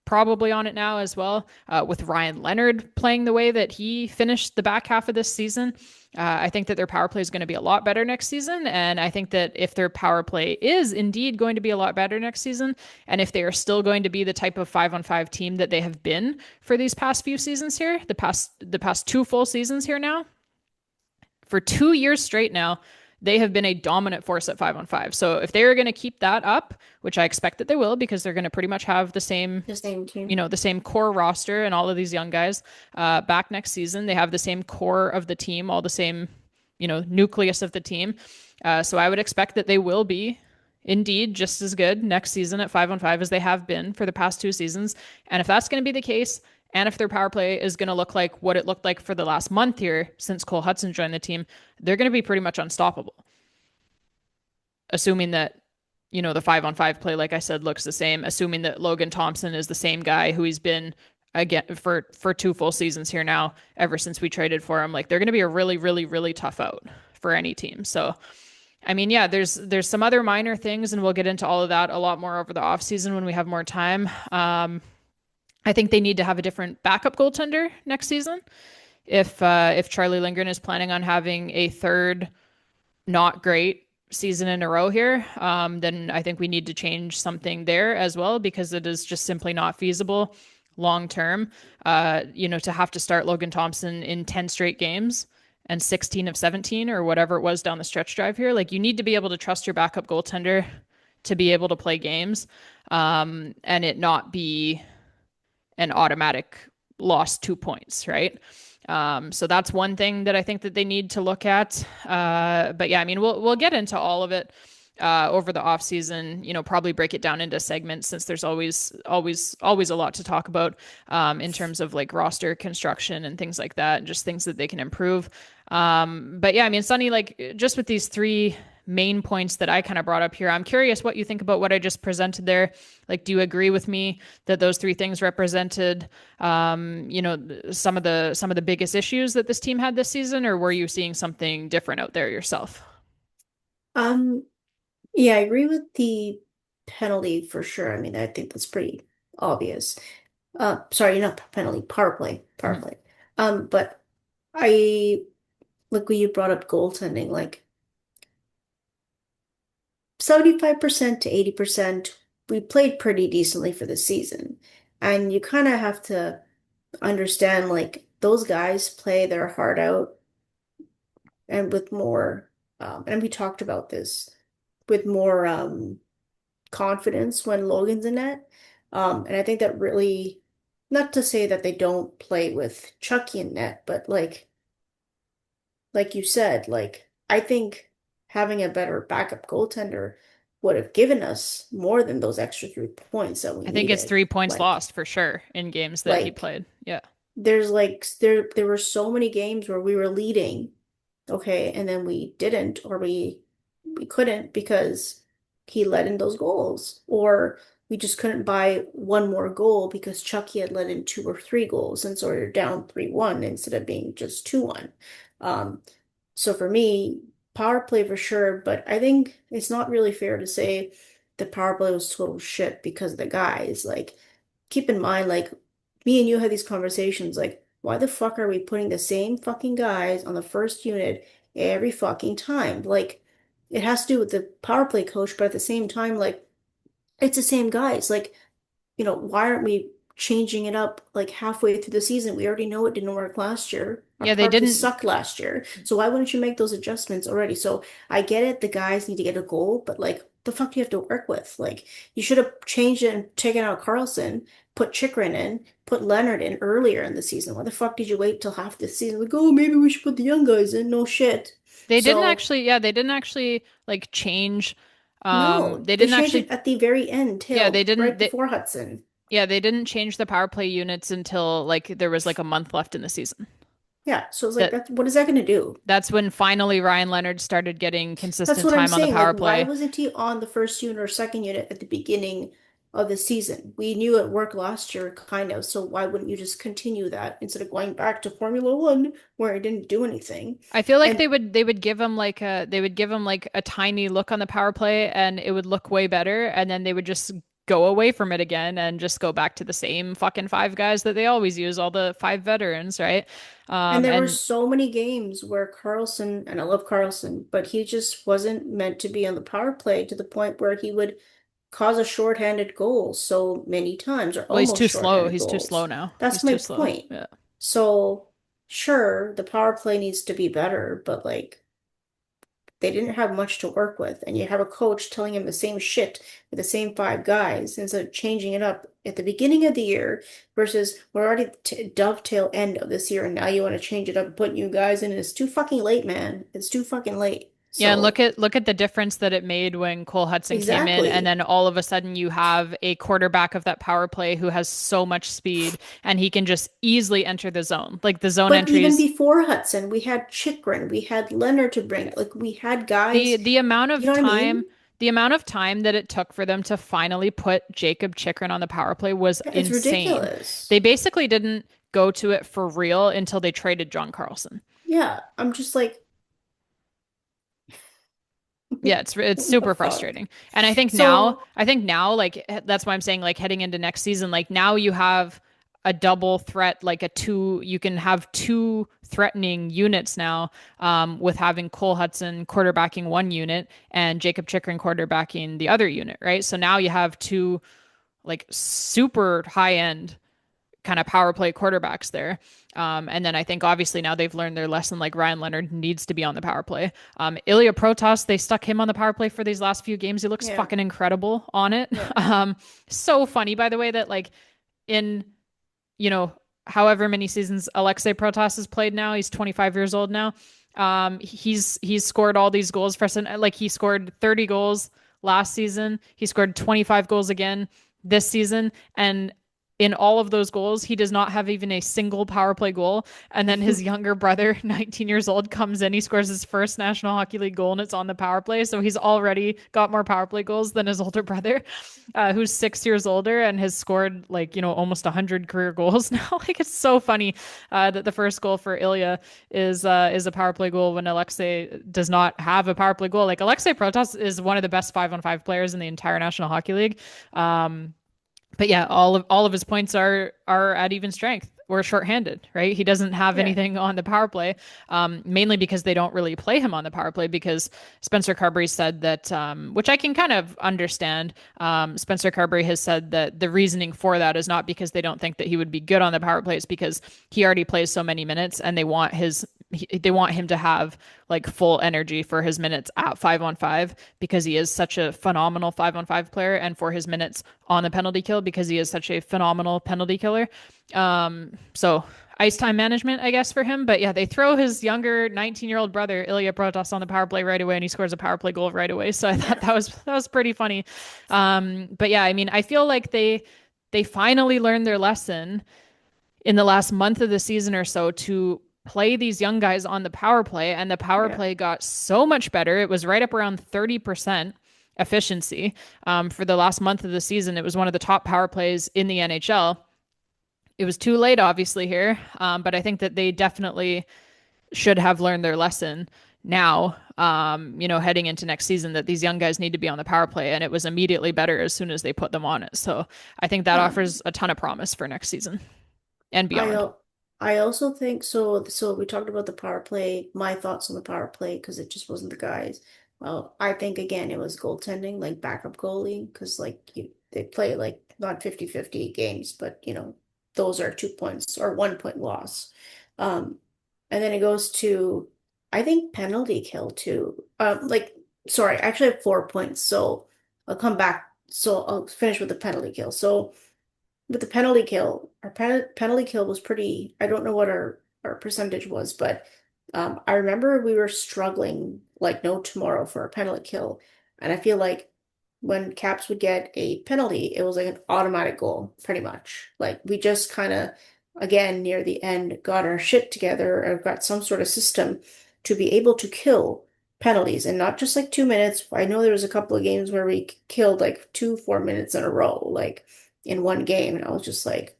[SPEAKER 1] probably on it now as well, with Ryan Leonard playing the way that he finished the back half of this season. I think that their power play is going to be a lot better next season. And I think that if their power play is indeed going to be a lot better next season, and if they are still going to be the type of 5-on-5 team that they have been for these past few seasons here, the past 2 full seasons here now, for 2 years straight now, they have been a dominant force at 5-on-5. So if they are going to keep that up, which I expect that they will, because they're going to pretty much have the same,
[SPEAKER 2] The same team.
[SPEAKER 1] the same core roster and all of these young guys back next season. They have the same core of the team, all the same, nucleus of the team. So I would expect that they will be indeed just as good next season at 5-on-5 as they have been for the past 2 seasons. And if that's going to be the case, and if their power play is going to look like what it looked like for the last month here since Cole Hudson joined the team, they're going to be pretty much unstoppable. Assuming that, the 5-on-5 play, like I said, looks the same, assuming that Logan Thompson is the same guy who he's been again for 2 full seasons here now, ever since we traded for him. Like they're going to be a really, really, really tough out for any team. So I mean, yeah, there's some other minor things, and we'll get into all of that a lot more over the offseason when we have more time. I think they need to have a different backup goaltender next season. If Charlie Lindgren is planning on having a third not great season in a row here, then I think we need to change something there as well because it is just simply not feasible. long term. To have to start Logan Thompson in 10 straight games and 16 of 17 or whatever it was down the stretch drive here. Like you need to be able to trust your backup goaltender to be able to play games, and it not be an automatic lost 2 points, right? So that's one thing that I think that they need to look at. But yeah, I mean, we'll get into all of it over the off season. Probably break it down into segments since there's always a lot to talk about in terms of like roster construction and things like that, and just things that they can improve. But yeah, I mean, Sunny, like just with these three main points that I kind of brought up here, I'm curious what you think about what I just presented there. Like, do you agree with me that those three things represented, some of the biggest issues that this team had this season, or were you seeing something different out there yourself?
[SPEAKER 2] Um, yeah, I agree with the penalty for sure. I mean, I think that's pretty obvious. Sorry, not penalty, power play, power
[SPEAKER 1] Mhm.
[SPEAKER 2] play. But I like when you brought up goaltending, like 75% to 80%, we played pretty decently for the season. And you kind of have to understand like those guys play their heart out and with more, and we talked about this, with more confidence when Logan's in net. And I think that really, not to say that they don't play with Chucky in net, but like you said, like I think having a better backup goaltender would have given us more than those extra 3 points that we
[SPEAKER 1] I think it's
[SPEAKER 2] needed.
[SPEAKER 1] 3 points lost for sure in games that he
[SPEAKER 2] Like
[SPEAKER 1] played. Yeah.
[SPEAKER 2] there's like there were so many games where we were leading, okay, and then we didn't, or we couldn't because he let in those goals, or we just couldn't buy one more goal because Chucky had let in two or three goals, and so we're down 3-1 instead of being just 2-1. Um, so for me, power play for sure, but I think it's not really fair to say the power play was total shit because of the guys. Like, keep in mind, like, me and you had these conversations, like, why the fuck are we putting the same fucking guys on the first unit every fucking time? Like, it has to do with the power play coach, but at the same time, like, it's the same guys. Like, why aren't we changing it up like halfway through the season? We already know it didn't work last year. Our
[SPEAKER 1] Yeah, they
[SPEAKER 2] power play
[SPEAKER 1] didn't.
[SPEAKER 2] sucked last year. So why wouldn't you make those adjustments already? So I get it, the guys need to get a goal, but like the fuck do you have to work with? Like you should have changed it and taken out Carlson, put Chikrin in, put Leonard in earlier in the season. Why the fuck did you wait till half the season? Like, oh, maybe we should put the young guys in. No shit.
[SPEAKER 1] They didn't
[SPEAKER 2] So
[SPEAKER 1] actually, yeah, they didn't actually like change.
[SPEAKER 2] no,
[SPEAKER 1] They
[SPEAKER 2] they
[SPEAKER 1] didn't
[SPEAKER 2] changed it
[SPEAKER 1] actually,
[SPEAKER 2] at the very end,
[SPEAKER 1] yeah,
[SPEAKER 2] till right before Hudson.
[SPEAKER 1] they didn't change the power play units until like there was like a month left in the season.
[SPEAKER 2] Yeah, so it's like
[SPEAKER 1] That
[SPEAKER 2] that. What is that going to do?
[SPEAKER 1] that's when finally Ryan Leonard started getting
[SPEAKER 2] That's
[SPEAKER 1] consistent
[SPEAKER 2] what I'm
[SPEAKER 1] time on the
[SPEAKER 2] saying. Like,
[SPEAKER 1] power
[SPEAKER 2] why
[SPEAKER 1] play.
[SPEAKER 2] wasn't he on the first unit or second unit at the beginning of the season? We knew it worked last year, kind of. So why wouldn't you just continue that instead of going back to Formula One where it didn't do anything?
[SPEAKER 1] I feel like
[SPEAKER 2] And
[SPEAKER 1] they would give him like a tiny look on the power play and it would look way better and then they would just go away from it again and just go back to the same fucking five guys that they always use, all the five veterans, right?
[SPEAKER 2] and there were
[SPEAKER 1] And
[SPEAKER 2] so many games where Carlson, and I love Carlson, but he just wasn't meant to be on the power play to the point where he would cause a shorthanded goal so many times, or
[SPEAKER 1] well, he's
[SPEAKER 2] almost
[SPEAKER 1] too slow.
[SPEAKER 2] shorthanded
[SPEAKER 1] He's too slow
[SPEAKER 2] goals.
[SPEAKER 1] now.
[SPEAKER 2] That's
[SPEAKER 1] He's
[SPEAKER 2] my
[SPEAKER 1] too slow.
[SPEAKER 2] point.
[SPEAKER 1] Yeah.
[SPEAKER 2] So, sure, the power play needs to be better, but like they didn't have much to work with. And you have a coach telling him the same shit with the same five guys instead of changing it up at the beginning of the year versus we're already dovetail end of this year and now you want to change it up and put new guys in. It's too fucking late, man. It's too fucking late.
[SPEAKER 1] Yeah, and
[SPEAKER 2] So,
[SPEAKER 1] look at the difference that it made when Cole Hudson came in, and
[SPEAKER 2] exactly.
[SPEAKER 1] then all of a sudden you have a quarterback of that power play who has so much speed and he can just easily enter the zone. Like the zone
[SPEAKER 2] But even
[SPEAKER 1] entries,
[SPEAKER 2] before Hudson, we had Chikrin, we had Leonard to bring. Like we had
[SPEAKER 1] the
[SPEAKER 2] guys,
[SPEAKER 1] the amount
[SPEAKER 2] you
[SPEAKER 1] of
[SPEAKER 2] know what I
[SPEAKER 1] time,
[SPEAKER 2] mean?
[SPEAKER 1] the amount of time that it took for them to finally put Jacob Chikrin on the power play was
[SPEAKER 2] Yeah, it's
[SPEAKER 1] insane.
[SPEAKER 2] ridiculous.
[SPEAKER 1] They basically didn't go to it for real until they traded John Carlson.
[SPEAKER 2] Yeah, I'm just like,
[SPEAKER 1] Yeah, it's
[SPEAKER 2] what the
[SPEAKER 1] super
[SPEAKER 2] fuck?
[SPEAKER 1] frustrating. And
[SPEAKER 2] So,
[SPEAKER 1] I think now, like that's why I'm saying, like heading into next season, like now you have a double threat, like a two, you can have two threatening units now, with having Cole Hudson quarterbacking one unit and Jacob Chikrin quarterbacking the other unit, right? So now you have two like super high end kind of power play quarterbacks there. And then I think obviously now they've learned their lesson. Like Ryan Leonard needs to be on the power play. Ilya Protas, they stuck him on the power play for these last few games. He looks
[SPEAKER 2] Yeah.
[SPEAKER 1] fucking incredible on it.
[SPEAKER 2] Yeah.
[SPEAKER 1] So funny, by the way, that like in, you know, however many seasons Alexei Protas has played now, he's 25 years old now. He's scored all these goals for like he scored 30 goals last season. He scored 25 goals again this season, and in all of those goals, he does not have even a single power play goal. And then his younger brother, 19 years old, comes in. He scores his first National Hockey League goal, and it's on the power play. So he's already got more power play goals than his older brother, who's 6 years older and has scored like, almost 100 career goals now. Like it's so funny that the first goal for Ilya is a power play goal when Alexei does not have a power play goal. Like Alexei Protas is one of the best 5-on-5 players in the entire National Hockey League. But yeah, all of his points are at even strength or shorthanded, right? He doesn't have
[SPEAKER 2] Yeah.
[SPEAKER 1] anything on the power play, mainly because they don't really play him on the power play. Because Spencer Carberry said that, which I can kind of understand. Spencer Carberry has said that the reasoning for that is not because they don't think that he would be good on the power play; it's because he already plays so many minutes, and they want him to have like full energy for his minutes at 5-on-5 because he is such a phenomenal 5-on-5 player, and for his minutes on the penalty kill because he is such a phenomenal penalty killer. So ice time management, I guess, for him. But yeah, they throw his younger 19-year-old brother Ilya Protas on the power play right away, and he scores a power play goal right away. So I thought
[SPEAKER 2] Yeah.
[SPEAKER 1] that was pretty funny. But yeah, I mean, I feel like they finally learned their lesson in the last month of the season or so to play these young guys on the power play, and the power
[SPEAKER 2] Yeah.
[SPEAKER 1] play got so much better. It was right up around 30% efficiency for the last month of the season. It was one of the top power plays in the NHL. It was too late, obviously, here, but I think that they definitely should have learned their lesson now, heading into next season, that these young guys need to be on the power play, and it was immediately better as soon as they put them on it. So I think that
[SPEAKER 2] Um,
[SPEAKER 1] offers a ton of promise for next season and
[SPEAKER 2] I
[SPEAKER 1] beyond.
[SPEAKER 2] al- I also think so. So we talked about the power play. My thoughts on the power play because it just wasn't the guys. Well, I think again it was goaltending, like backup goalie, because they play like not 50-50 games, but those are 2 points or 1 point loss. Um, and then it goes to I think penalty kill too. Sorry, I actually have 4 points, so I'll come back. So I'll finish with the penalty kill. So with the penalty kill, our penalty kill was pretty, I don't know what our percentage was, but I remember we were struggling like no tomorrow for a penalty kill. And I feel like when Caps would get a penalty, it was like an automatic goal, pretty much. Like we just kind of, again, near the end, got our shit together or got some sort of system to be able to kill penalties and not just like 2 minutes. I know there was a couple of games where we killed like 2 4 minutes in a row. Like in one game, and I was just like,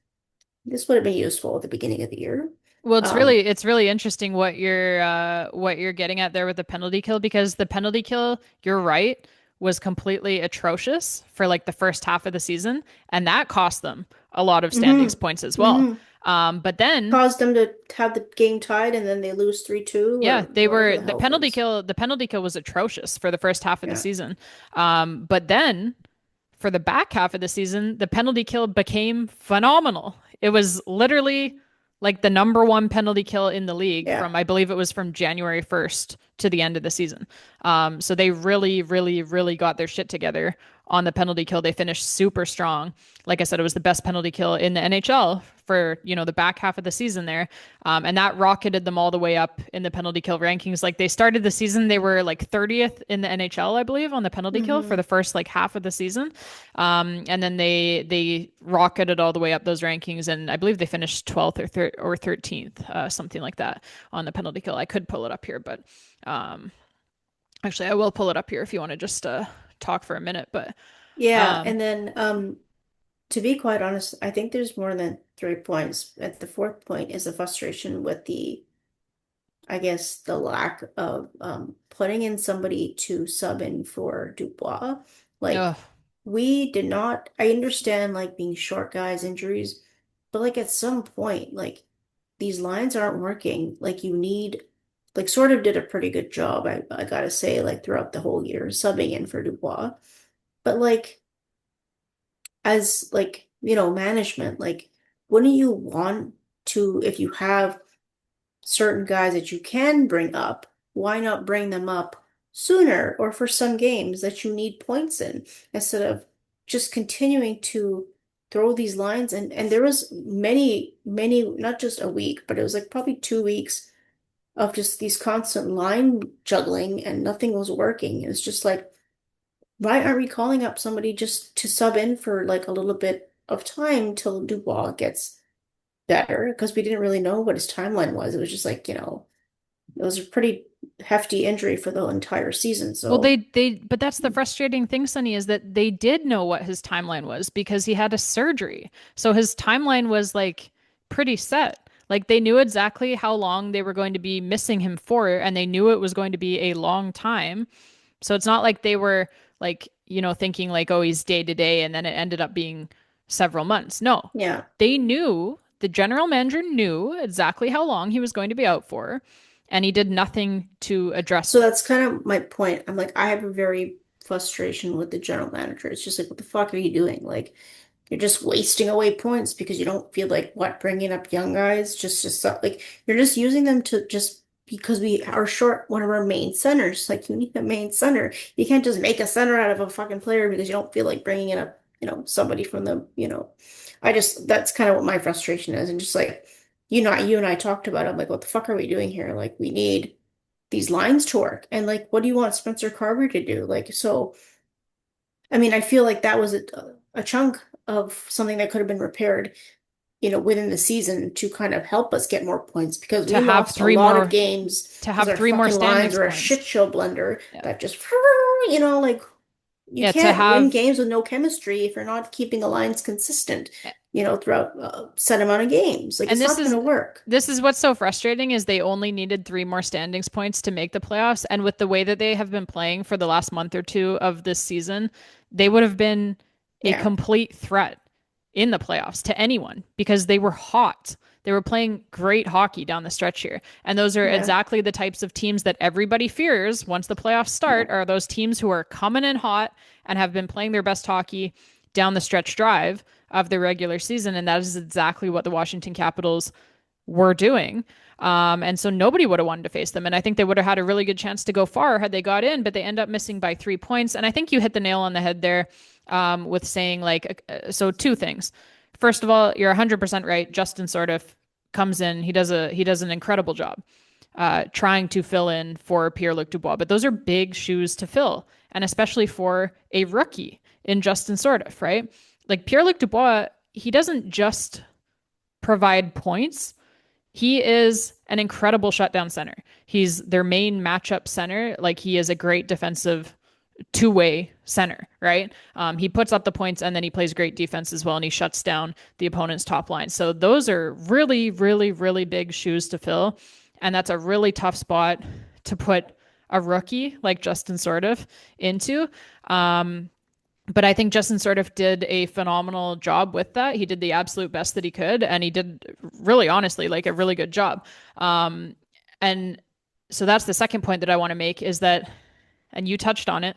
[SPEAKER 2] this would have been useful at the beginning of the year.
[SPEAKER 1] Well, it's
[SPEAKER 2] Um,
[SPEAKER 1] really it's really interesting what you're getting at there with the penalty kill, because the penalty kill, you're right, was completely atrocious for like the first half of the season, and that cost them a lot of standings
[SPEAKER 2] hmm
[SPEAKER 1] points as well.
[SPEAKER 2] hmm
[SPEAKER 1] But then
[SPEAKER 2] Caused them to have the game tied, and then they lose 3-2
[SPEAKER 1] yeah,
[SPEAKER 2] or
[SPEAKER 1] they
[SPEAKER 2] whatever
[SPEAKER 1] were
[SPEAKER 2] the hell it was.
[SPEAKER 1] the penalty kill was atrocious for the first half of the
[SPEAKER 2] Yeah,
[SPEAKER 1] season. But then for the back half of the season, the penalty kill became phenomenal. It was literally like the number one penalty kill in the league
[SPEAKER 2] yeah.
[SPEAKER 1] from, I believe it was from January 1st to the end of the season. So they really, really, really got their shit together on the penalty kill. They finished super strong. Like I said, it was the best penalty kill in the NHL for, the back half of the season there. And that rocketed them all the way up in the penalty kill rankings. Like they started the season, they were like 30th in the NHL, I believe, on the penalty kill for
[SPEAKER 2] hmm
[SPEAKER 1] the first like half of the season. And then they rocketed all the way up those rankings, and I believe they finished 12th or 13th, something like that on the penalty kill. I could pull it up here, but um, actually, I will pull it up here if you want to just talk for a minute. But
[SPEAKER 2] Yeah,
[SPEAKER 1] um,
[SPEAKER 2] and then to be quite honest, I think there's more than 3 points. At the fourth point is the frustration with I guess the lack of putting in somebody to sub in for Dubois. Like
[SPEAKER 1] ugh,
[SPEAKER 2] we did not, I understand like being short guys, injuries, but like at some point, like these lines aren't working. Like you need like sort of did a pretty good job, I gotta say, like throughout the whole year, subbing in for Dubois. But like as like management, like wouldn't you want to, if you have certain guys that you can bring up, why not bring them up sooner or for some games that you need points in instead of just continuing to throw these lines and there was many not just a week but it was like probably 2 weeks of just these constant line juggling and nothing was working. It's just like why aren't we calling up somebody just to sub in for like a little bit of time till Dubois gets better because we didn't really know what his timeline was. It was just like, it was a pretty hefty injury for the entire season.
[SPEAKER 1] Well,
[SPEAKER 2] So,
[SPEAKER 1] but that's the frustrating thing, Sonny, is that they did know what his timeline was because he had a surgery. So his timeline was like pretty set. Like they knew exactly how long they were going to be missing him for, and they knew it was going to be a long time. So it's not like they were like, thinking like, oh, he's day to day, and then it ended up being several months. No,
[SPEAKER 2] yeah.
[SPEAKER 1] they knew, the general manager knew exactly how long he was going to be out for, and he did nothing to address
[SPEAKER 2] So
[SPEAKER 1] it.
[SPEAKER 2] that's kind of my point. I'm like, I have a very frustration with the general manager. It's just like, what the fuck are you doing? Like, you're just wasting away points because you don't feel like what bringing up young guys just like you're just using them to just because we are short one of our main centers. Like you need a main center. You can't just make a center out of a fucking player because you don't feel like bringing in a somebody from the. I just that's kind of what my frustration is, and just like you and I talked about it. I'm like, what the fuck are we doing here? Like we need these lines to work, and like, what do you want Spencer Carver to do? Like so. I mean, I feel like that was a chunk of something that could have been repaired, within the season to kind of help us get more points because
[SPEAKER 1] to
[SPEAKER 2] we
[SPEAKER 1] have
[SPEAKER 2] lost a
[SPEAKER 1] three
[SPEAKER 2] lot of
[SPEAKER 1] more
[SPEAKER 2] games
[SPEAKER 1] to
[SPEAKER 2] because
[SPEAKER 1] have
[SPEAKER 2] our
[SPEAKER 1] three more
[SPEAKER 2] fucking lines
[SPEAKER 1] standings
[SPEAKER 2] were a
[SPEAKER 1] points.
[SPEAKER 2] shit show blender
[SPEAKER 1] Yeah.
[SPEAKER 2] that just, like you
[SPEAKER 1] Yeah, to
[SPEAKER 2] can't win
[SPEAKER 1] have
[SPEAKER 2] games with no chemistry if you're not keeping the lines consistent, throughout a set amount of games. Like
[SPEAKER 1] and
[SPEAKER 2] it's
[SPEAKER 1] this
[SPEAKER 2] not going
[SPEAKER 1] is
[SPEAKER 2] to work.
[SPEAKER 1] this is what's so frustrating is they only needed three more standings points to make the playoffs. And with the way that they have been playing for the last month or two of this season, they would have been a
[SPEAKER 2] Yeah,
[SPEAKER 1] complete threat in the playoffs to anyone because they were hot. They were playing great hockey down the stretch here. And those are
[SPEAKER 2] yeah,
[SPEAKER 1] exactly the types of teams that everybody fears once the playoffs
[SPEAKER 2] yeah,
[SPEAKER 1] start are those teams who are coming in hot and have been playing their best hockey down the stretch drive of the regular season. And that is exactly what the Washington Capitals were doing. And so nobody would have wanted to face them. And I think they would have had a really good chance to go far had they got in, but they end up missing by 3 points. And I think you hit the nail on the head there with saying, like, so two things. First of all, you're 100% right. Justin Sordif comes in. He does an incredible job trying to fill in for Pierre-Luc Dubois. But those are big shoes to fill, and especially for a rookie in Justin Sordif, right? Like Pierre-Luc Dubois, he doesn't just provide points. He is an incredible shutdown center. He's their main matchup center. Like he is a great defensive two-way center, right? He puts up the points and then he plays great defense as well, and he shuts down the opponent's top line. So those are really, really, really big shoes to fill, and that's a really tough spot to put a rookie like Justin Sordif into. But I think Justin sort of did a phenomenal job with that. He did the absolute best that he could, and he did really honestly like a really good job. And so that's the second point that I want to make is that, and you touched on it,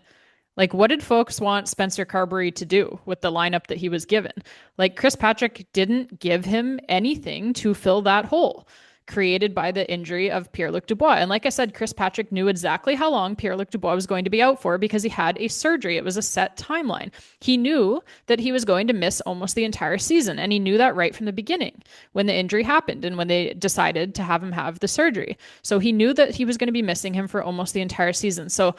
[SPEAKER 1] like, what did folks want Spencer Carberry to do with the lineup that he was given? Like, Chris Patrick didn't give him anything to fill that hole created by the injury of Pierre-Luc Dubois. And like I said, Chris Patrick knew exactly how long Pierre-Luc Dubois was going to be out for because he had a surgery. It was a set timeline. He knew that he was going to miss almost the entire season, and he knew that right from the beginning when the injury happened and when they decided to have him have the surgery. So he knew that he was going to be missing him for almost the entire season. So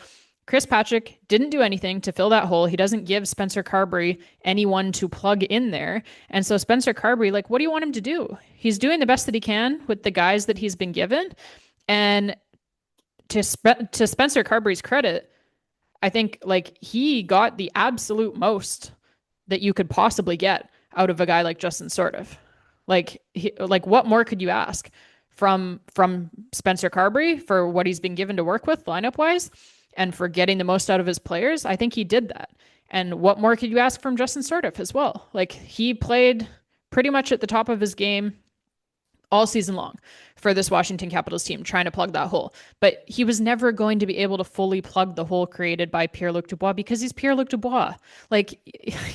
[SPEAKER 1] Chris Patrick didn't do anything to fill that hole. He doesn't give Spencer Carberry anyone to plug in there. And so Spencer Carberry, like, what do you want him to do? He's doing the best that he can with the guys that he's been given. And to Spencer Carberry's credit, I think like he got the absolute most that you could possibly get out of a guy like Justin Sordif. Like what more could you ask from Spencer Carberry for what he's been given to work with lineup wise and for getting the most out of his players? I think he did that. And what more could you ask from Justin Sordif as well? Like he played pretty much at the top of his game all season long for this Washington Capitals team, trying to plug that hole. But he was never going to be able to fully plug the hole created by Pierre-Luc Dubois because he's Pierre-Luc Dubois. Like,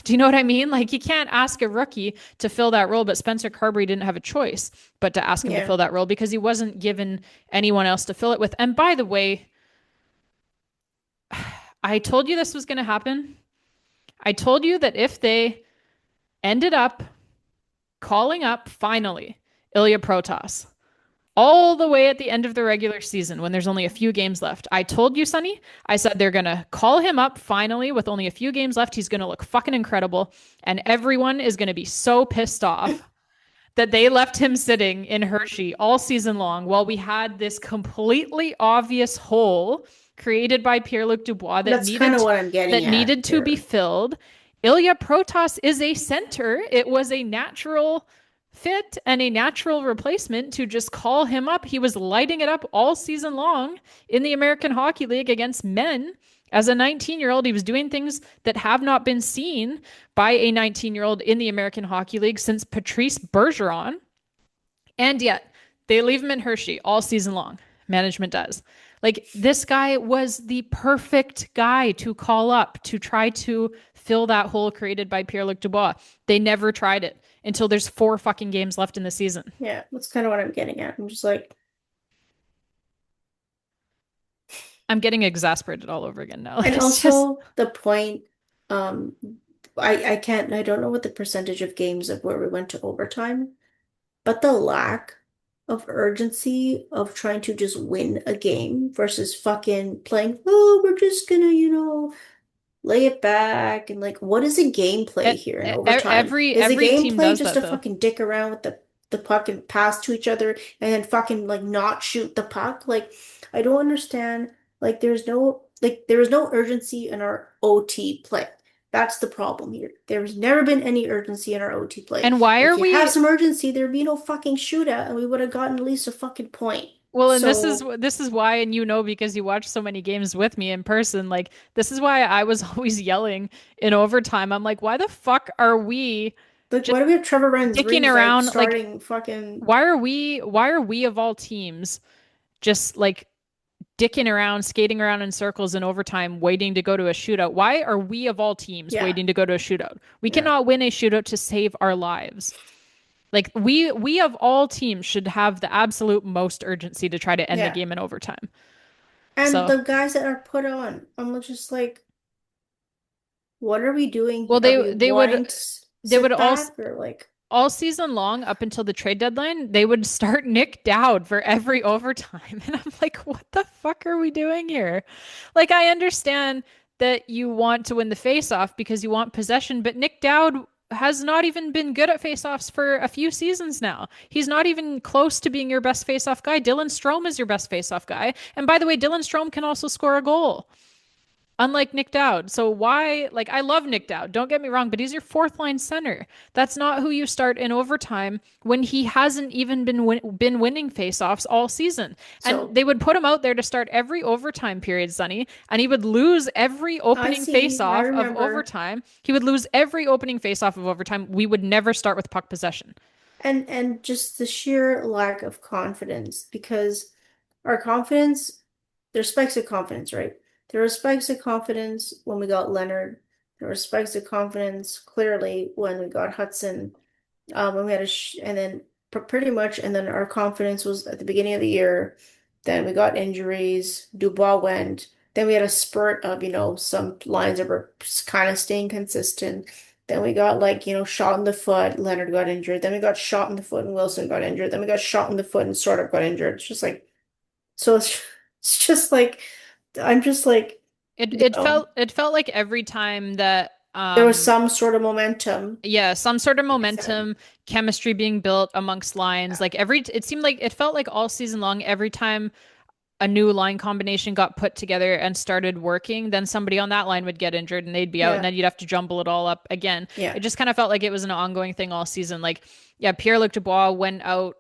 [SPEAKER 1] do you know what I mean? Like, you can't ask a rookie to fill that role, but Spencer Carberry didn't have a choice but to ask him to
[SPEAKER 2] Yeah.
[SPEAKER 1] fill that role because he wasn't given anyone else to fill it with. And by the way, I told you this was going to happen. I told you that if they ended up calling up finally Ilya Protas all the way at the end of the regular season when there's only a few games left. I told you, Sonny, I said they're going to call him up finally with only a few games left. He's going to look fucking incredible. And everyone is going to be so pissed off that they left him sitting in Hershey all season long while we had this completely obvious hole created by Pierre-Luc Dubois
[SPEAKER 2] That's kind of what I'm getting
[SPEAKER 1] that
[SPEAKER 2] at
[SPEAKER 1] needed to be
[SPEAKER 2] here.
[SPEAKER 1] filled. Ilya Protas is a center. It was a natural fit and a natural replacement to just call him up. He was lighting it up all season long in the American Hockey League against men. As a 19-year-old, he was doing things that have not been seen by a 19-year-old in the American Hockey League since Patrice Bergeron. And yet, they leave him in Hershey all season long. Management does. Like, this guy was the perfect guy to call up to try to fill that hole created by Pierre-Luc Dubois. They never tried it until there's 4 fucking games left in the season.
[SPEAKER 2] Yeah, that's kind of what I'm getting at. I'm just like,
[SPEAKER 1] I'm getting exasperated all over again now. Like,
[SPEAKER 2] and
[SPEAKER 1] it's just,
[SPEAKER 2] also the point, um, I don't know what the percentage of games of where we went to overtime, but the lack of urgency of trying to just win a game versus fucking playing, oh, we're just gonna, lay it back and like what is the gameplay here in overtime? Is the
[SPEAKER 1] every team
[SPEAKER 2] gameplay
[SPEAKER 1] does
[SPEAKER 2] just
[SPEAKER 1] that
[SPEAKER 2] to
[SPEAKER 1] though.
[SPEAKER 2] fucking dick around with the puck and pass to each other and then fucking like not shoot the puck? Like I don't understand. Like there is no urgency in our OT play. That's the problem here. There's never been any urgency in our OT play.
[SPEAKER 1] And why are
[SPEAKER 2] If you have
[SPEAKER 1] we
[SPEAKER 2] some urgency, there'd be no fucking shootout and we would have gotten at least a fucking point.
[SPEAKER 1] Well, and
[SPEAKER 2] So
[SPEAKER 1] this is why, and you know, because you watch so many games with me in person, like this is why I was always yelling in overtime. I'm like, why the fuck are we
[SPEAKER 2] like
[SPEAKER 1] just
[SPEAKER 2] why do we have Trevor
[SPEAKER 1] dicking
[SPEAKER 2] Ringside
[SPEAKER 1] around? Like,
[SPEAKER 2] starting fucking
[SPEAKER 1] why are we of all teams just like dicking around, skating around in circles in overtime, waiting to go to a shootout? Why are we of all teams
[SPEAKER 2] yeah.
[SPEAKER 1] waiting to go to a shootout? We
[SPEAKER 2] Yeah.
[SPEAKER 1] cannot win a shootout to save our lives. Like we of all teams should have the absolute most urgency to try to end the
[SPEAKER 2] Yeah.
[SPEAKER 1] game in overtime.
[SPEAKER 2] And
[SPEAKER 1] So,
[SPEAKER 2] the guys that are put on, I'm just like, what are we doing
[SPEAKER 1] well,
[SPEAKER 2] here? Are we wanting to
[SPEAKER 1] they would
[SPEAKER 2] sit back or like,
[SPEAKER 1] all season long up until the trade deadline, they would start Nick Dowd for every overtime. And I'm like, what the fuck are we doing here? Like, I understand that you want to win the faceoff because you want possession, but Nick Dowd has not even been good at faceoffs for a few seasons now. He's not even close to being your best faceoff guy. Dylan Strome is your best faceoff guy. And by the way, Dylan Strome can also score a goal, unlike Nick Dowd. So why, like, I love Nick Dowd, don't get me wrong, but he's your fourth line center. That's not who you start in overtime when he hasn't even been winning faceoffs all season. And
[SPEAKER 2] so
[SPEAKER 1] they would put him out there to start every overtime period, Sonny, and he would lose every
[SPEAKER 2] I
[SPEAKER 1] opening
[SPEAKER 2] see, I
[SPEAKER 1] faceoff of
[SPEAKER 2] remember.
[SPEAKER 1] overtime. He would lose every opening faceoff of overtime. We would never start with puck possession.
[SPEAKER 2] And just the sheer lack of confidence because our confidence, there's spikes of confidence, right? There were spikes of confidence when we got Leonard. There were spikes of confidence clearly when we got Hudson. And we had and then pretty much, and then our confidence was at the beginning of the year. Then we got injuries. Dubois went. Then we had a spurt of, some lines that were kind of staying consistent. Then we got like, shot in the foot. Leonard got injured. Then we got shot in the foot and Wilson got injured. Then we got shot in the foot and sort of got injured. It's just like, so it's just like, I'm just like,
[SPEAKER 1] It felt like every time that
[SPEAKER 2] there was some sort of momentum.
[SPEAKER 1] yeah, some sort of
[SPEAKER 2] Like I said,
[SPEAKER 1] momentum, chemistry being built amongst lines.
[SPEAKER 2] yeah,
[SPEAKER 1] Like it seemed like it felt like all season long, every time a new line combination got put together and started working, then somebody on that line would get injured and they'd be out, and
[SPEAKER 2] Yeah.
[SPEAKER 1] then you'd have to jumble it all up again. It
[SPEAKER 2] Yeah.
[SPEAKER 1] just kind of felt like it was an ongoing thing all season. Like, yeah, Pierre-Luc Dubois went out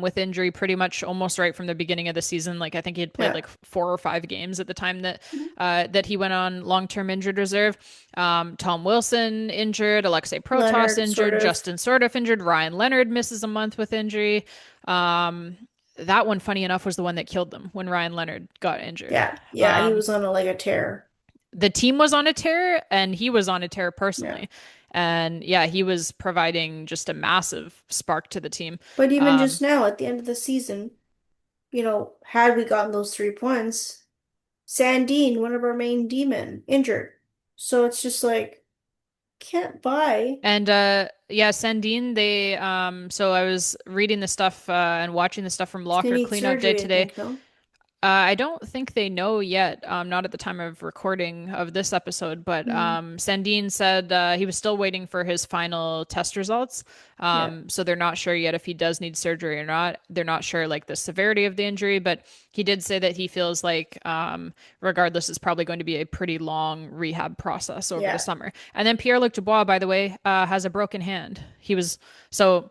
[SPEAKER 1] with injury pretty much almost right from the beginning of the season. Like, I think he had played
[SPEAKER 2] Yeah.
[SPEAKER 1] like 4 or 5 games at the time
[SPEAKER 2] Mhm.
[SPEAKER 1] that he went on long-term injured reserve. Tom Wilson injured, Alexei Protas
[SPEAKER 2] Leonard, sort
[SPEAKER 1] injured,
[SPEAKER 2] of.
[SPEAKER 1] Justin Sordoff injured, Ryan Leonard misses a month with injury. Um, that one, funny enough, was the one that killed them when Ryan Leonard got injured.
[SPEAKER 2] Yeah. Yeah. He
[SPEAKER 1] Um,
[SPEAKER 2] was on a like a tear.
[SPEAKER 1] the team was on a tear and he was on a tear
[SPEAKER 2] Yeah.
[SPEAKER 1] personally. And yeah, he was providing just a massive spark to the team.
[SPEAKER 2] But even
[SPEAKER 1] Um,
[SPEAKER 2] just now, at the end of the season, had we gotten those 3 points, Sandine, one of our main demon, injured. So it's just like, can't buy.
[SPEAKER 1] and yeah, Sandine, so I was reading the stuff and watching the stuff from
[SPEAKER 2] He's gonna
[SPEAKER 1] Locker
[SPEAKER 2] need
[SPEAKER 1] Cleanout Day
[SPEAKER 2] surgery, I
[SPEAKER 1] today.
[SPEAKER 2] think, no?
[SPEAKER 1] I don't think they know yet, not at the time of recording of this episode, but
[SPEAKER 2] Mm,
[SPEAKER 1] Sandine said he was still waiting for his final test results.
[SPEAKER 2] yeah.
[SPEAKER 1] So they're not sure yet if he does need surgery or not. They're not sure like the severity of the injury, but he did say that he feels like, regardless, it's probably going to be a pretty long rehab process over the
[SPEAKER 2] Yeah.
[SPEAKER 1] summer. And then Pierre-Luc Dubois, by the way, has a broken hand. So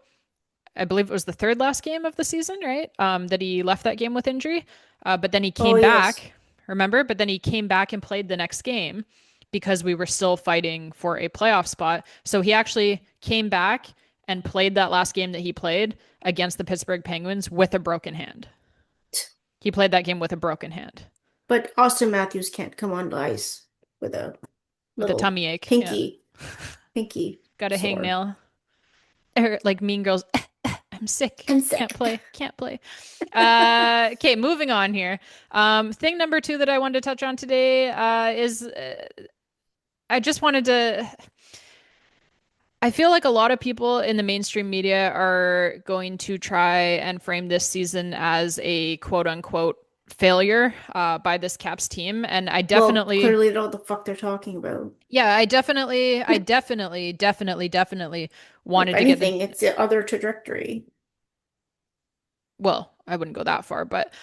[SPEAKER 1] I believe it was the third last game of the season, right? That he left that game with injury. But then he
[SPEAKER 2] Oh,
[SPEAKER 1] came
[SPEAKER 2] yes.
[SPEAKER 1] back, remember? But then he came back and played the next game because we were still fighting for a playoff spot. So he actually came back and played that last game that he played against the Pittsburgh Penguins with a broken hand. He played that game with a broken hand,
[SPEAKER 2] But Austin Matthews can't come on the ice with a
[SPEAKER 1] with a
[SPEAKER 2] little
[SPEAKER 1] tummy ache. Yeah.
[SPEAKER 2] pinky
[SPEAKER 1] Got a
[SPEAKER 2] sore.
[SPEAKER 1] hangnail. Or like Mean Girls, I'm sick.
[SPEAKER 2] I'm
[SPEAKER 1] Can't
[SPEAKER 2] sick.
[SPEAKER 1] play. Can't play. Okay, moving on here. Thing number two that I wanted to touch on today is I just wanted to. I feel like a lot of people in the mainstream media are going to try and frame this season as a quote unquote failure by this Caps team. And I
[SPEAKER 2] Well,
[SPEAKER 1] definitely,
[SPEAKER 2] clearly they know what the fuck they're talking about.
[SPEAKER 1] yeah, I definitely
[SPEAKER 2] If
[SPEAKER 1] wanted to get the
[SPEAKER 2] anything, it's the other trajectory.
[SPEAKER 1] well, I wouldn't go that far, but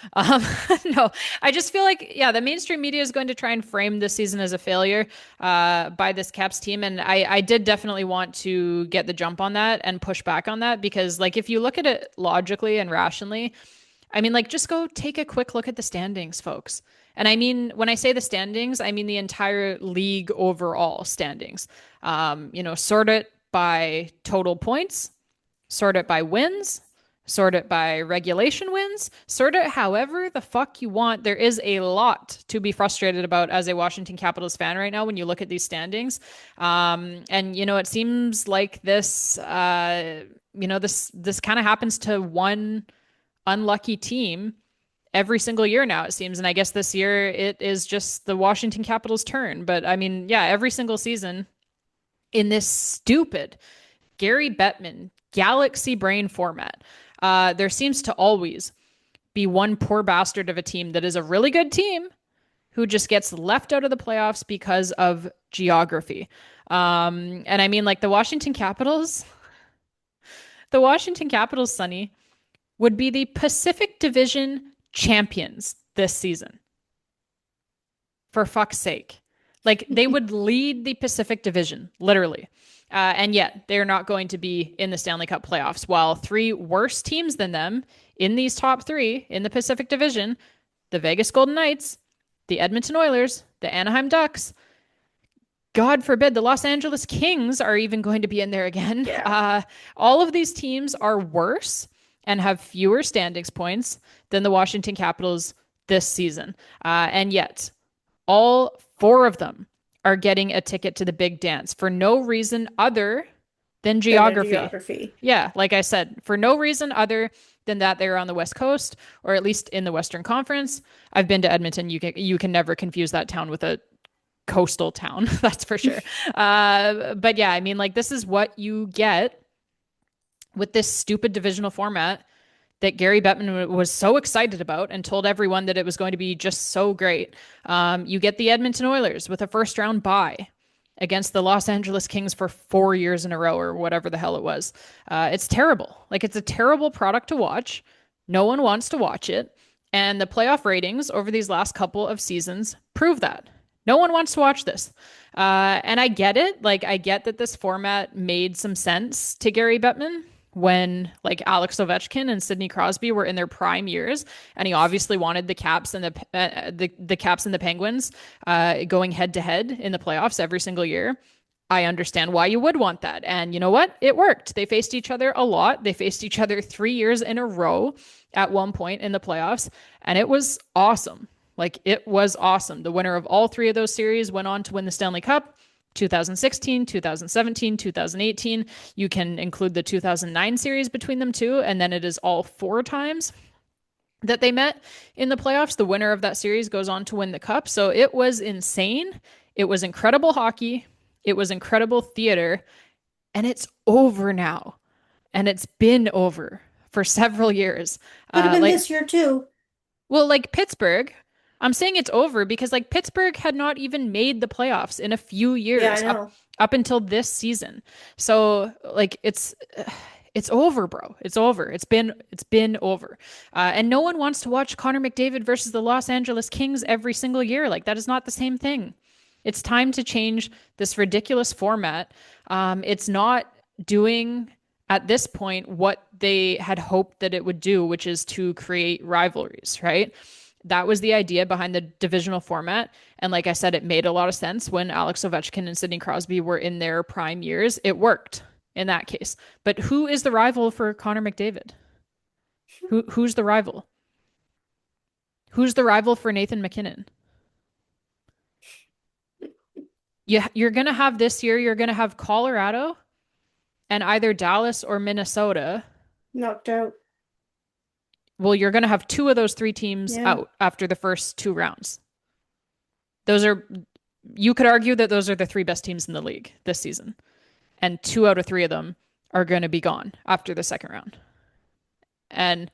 [SPEAKER 1] no, I just feel like, yeah, the mainstream media is going to try and frame this season as a failure by this Caps team. And I did definitely want to get the jump on that and push back on that because, like, if you look at it logically and rationally, I mean, like, just go take a quick look at the standings, folks. And I mean, when I say the standings, I mean the entire league overall standings. Sort it by total points, sort it by wins, sort it by regulation wins, sort it however the fuck you want. There is a lot to be frustrated about as a Washington Capitals fan right now when you look at these standings. And it seems like this kind of happens to one unlucky team every single year now, it seems. And I guess this year it is just the Washington Capitals' turn. But I mean, yeah, every single season in this stupid Gary Bettman galaxy brain format, there seems to always be one poor bastard of a team that is a really good team who just gets left out of the playoffs because of geography. And I mean, like the Washington Capitals, Sunny, would be the Pacific Division champions this season. For fuck's sake. Like they would lead the Pacific Division, literally. And yet they're not going to be in the Stanley Cup playoffs. While three worse teams than them in these top three in the Pacific Division, the Vegas Golden Knights, the Edmonton Oilers, the Anaheim Ducks, God forbid, the Los Angeles Kings are even going to be in there again.
[SPEAKER 2] Yeah.
[SPEAKER 1] All of these teams are worse and have fewer standings points than the Washington Capitals this season. And yet, all four of them are getting a ticket to the big dance for no reason other than
[SPEAKER 2] Then their
[SPEAKER 1] geography.
[SPEAKER 2] geography.
[SPEAKER 1] Yeah, like I said, for no reason other than that they're on the West Coast or at least in the Western Conference. I've been to Edmonton. You can never confuse that town with a coastal town, that's for sure. But yeah, I mean, like this is what you get with this stupid divisional format that Gary Bettman was so excited about and told everyone that it was going to be just so great. You get the Edmonton Oilers with a first round bye against the Los Angeles Kings for 4 years in a row or whatever the hell it was. It's terrible. Like it's a terrible product to watch. No one wants to watch it. And the playoff ratings over these last couple of seasons prove that. No one wants to watch this. And I get it. Like, I get that this format made some sense to Gary Bettman when like Alex Ovechkin and Sidney Crosby were in their prime years, and he obviously wanted the Caps and the Caps and the Penguins going head to head in the playoffs every single year. I understand why you would want that. And you know what? It worked. They faced each other a lot. They faced each other 3 years in a row at one point in the playoffs, and it was awesome. Like, it was awesome. The winner of all three of those series went on to win the Stanley Cup. 2016, 2017, 2018. You can include the 2009 series between them too, and then it is all four times that they met in the playoffs. The winner of that series goes on to win the cup. So it was insane. It was incredible hockey. It was incredible theater, and it's over now. And it's been over for several years.
[SPEAKER 2] Could have been
[SPEAKER 1] Like,
[SPEAKER 2] this year too.
[SPEAKER 1] well, like Pittsburgh, I'm saying it's over because like Pittsburgh had not even made the playoffs in a few
[SPEAKER 2] Yeah, I
[SPEAKER 1] years
[SPEAKER 2] know.
[SPEAKER 1] up until this season. So like it's over, bro. It's over. It's been over. And no one wants to watch Connor McDavid versus the Los Angeles Kings every single year. Like, that is not the same thing. It's time to change this ridiculous format. It's not doing at this point what they had hoped that it would do, which is to create rivalries, right? That was the idea behind the divisional format. And like I said, it made a lot of sense when Alex Ovechkin and Sidney Crosby were in their prime years. It worked in that case. But who is the rival for Connor McDavid? Who's the rival? Who's the rival for Nathan McKinnon? You're going to have this year, you're going to have Colorado and either Dallas or Minnesota.
[SPEAKER 2] Knocked out.
[SPEAKER 1] Well, you're going to have two of those three teams
[SPEAKER 2] Yeah.
[SPEAKER 1] out after the first two rounds. Those are, you could argue that those are the three best teams in the league this season. And two out of three of them are going to be gone after the second round. And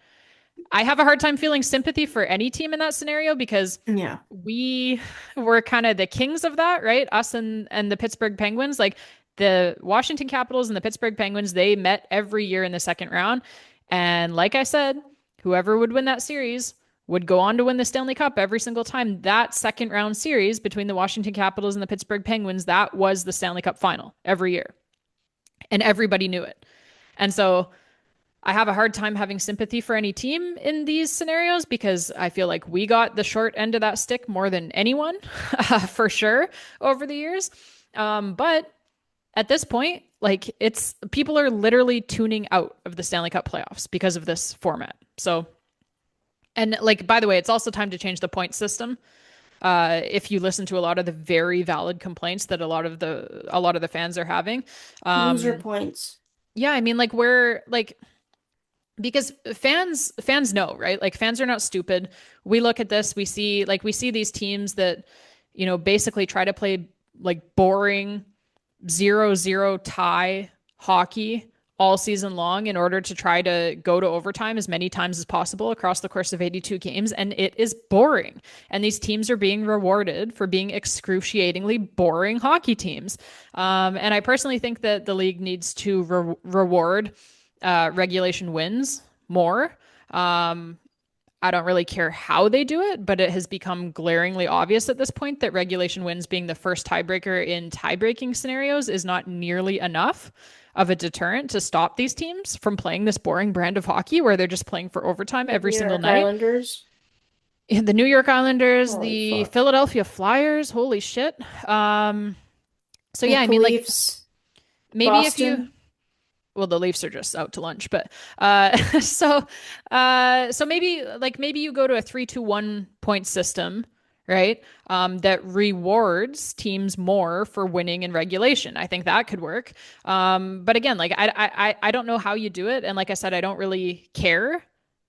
[SPEAKER 1] I have a hard time feeling sympathy for any team in that scenario because
[SPEAKER 2] Yeah.
[SPEAKER 1] we were kind of the kings of that, right? Us and the Pittsburgh Penguins. Like, the Washington Capitals and the Pittsburgh Penguins, they met every year in the second round. And like I said, whoever would win that series would go on to win the Stanley Cup every single time. That second round series between the Washington Capitals and the Pittsburgh Penguins, that was the Stanley Cup final every year. And everybody knew it. And so I have a hard time having sympathy for any team in these scenarios because I feel like we got the short end of that stick more than anyone, for sure, over the years. But at this point, like, it's people are literally tuning out of the Stanley Cup playoffs because of this format. So, and like, by the way, it's also time to change the point system. If you listen to a lot of the very valid complaints that a lot of the fans are having,
[SPEAKER 2] Loser
[SPEAKER 1] um,
[SPEAKER 2] points.
[SPEAKER 1] yeah, I mean, like, we're like, because fans know, right? Like, fans are not stupid. We look at this, we see these teams that, basically try to play like boring 0-0 tie hockey all season long in order to try to go to overtime as many times as possible across the course of 82 games, and it is boring. And these teams are being rewarded for being excruciatingly boring hockey teams. And I personally think that the league needs to reward regulation wins more. I don't really care how they do it, but it has become glaringly obvious at this point that regulation wins being the first tiebreaker in tie-breaking scenarios is not nearly enough of a deterrent to stop these teams from playing this boring brand of hockey where they're just playing for overtime
[SPEAKER 2] Like
[SPEAKER 1] every
[SPEAKER 2] New
[SPEAKER 1] single
[SPEAKER 2] York
[SPEAKER 1] night.
[SPEAKER 2] Islanders.
[SPEAKER 1] And the New York Islanders,
[SPEAKER 2] Holy
[SPEAKER 1] the
[SPEAKER 2] fuck.
[SPEAKER 1] Philadelphia Flyers, holy shit. So yeah, I
[SPEAKER 2] Maple
[SPEAKER 1] mean, like,
[SPEAKER 2] Leafs.
[SPEAKER 1] maybe if you
[SPEAKER 2] Boston.
[SPEAKER 1] well, the Leafs are just out to lunch, but so maybe you go to a 3-2-1 point system, right? That rewards teams more for winning in regulation. I think that could work. But again, like, I don't know how you do it, and like I said, I don't really care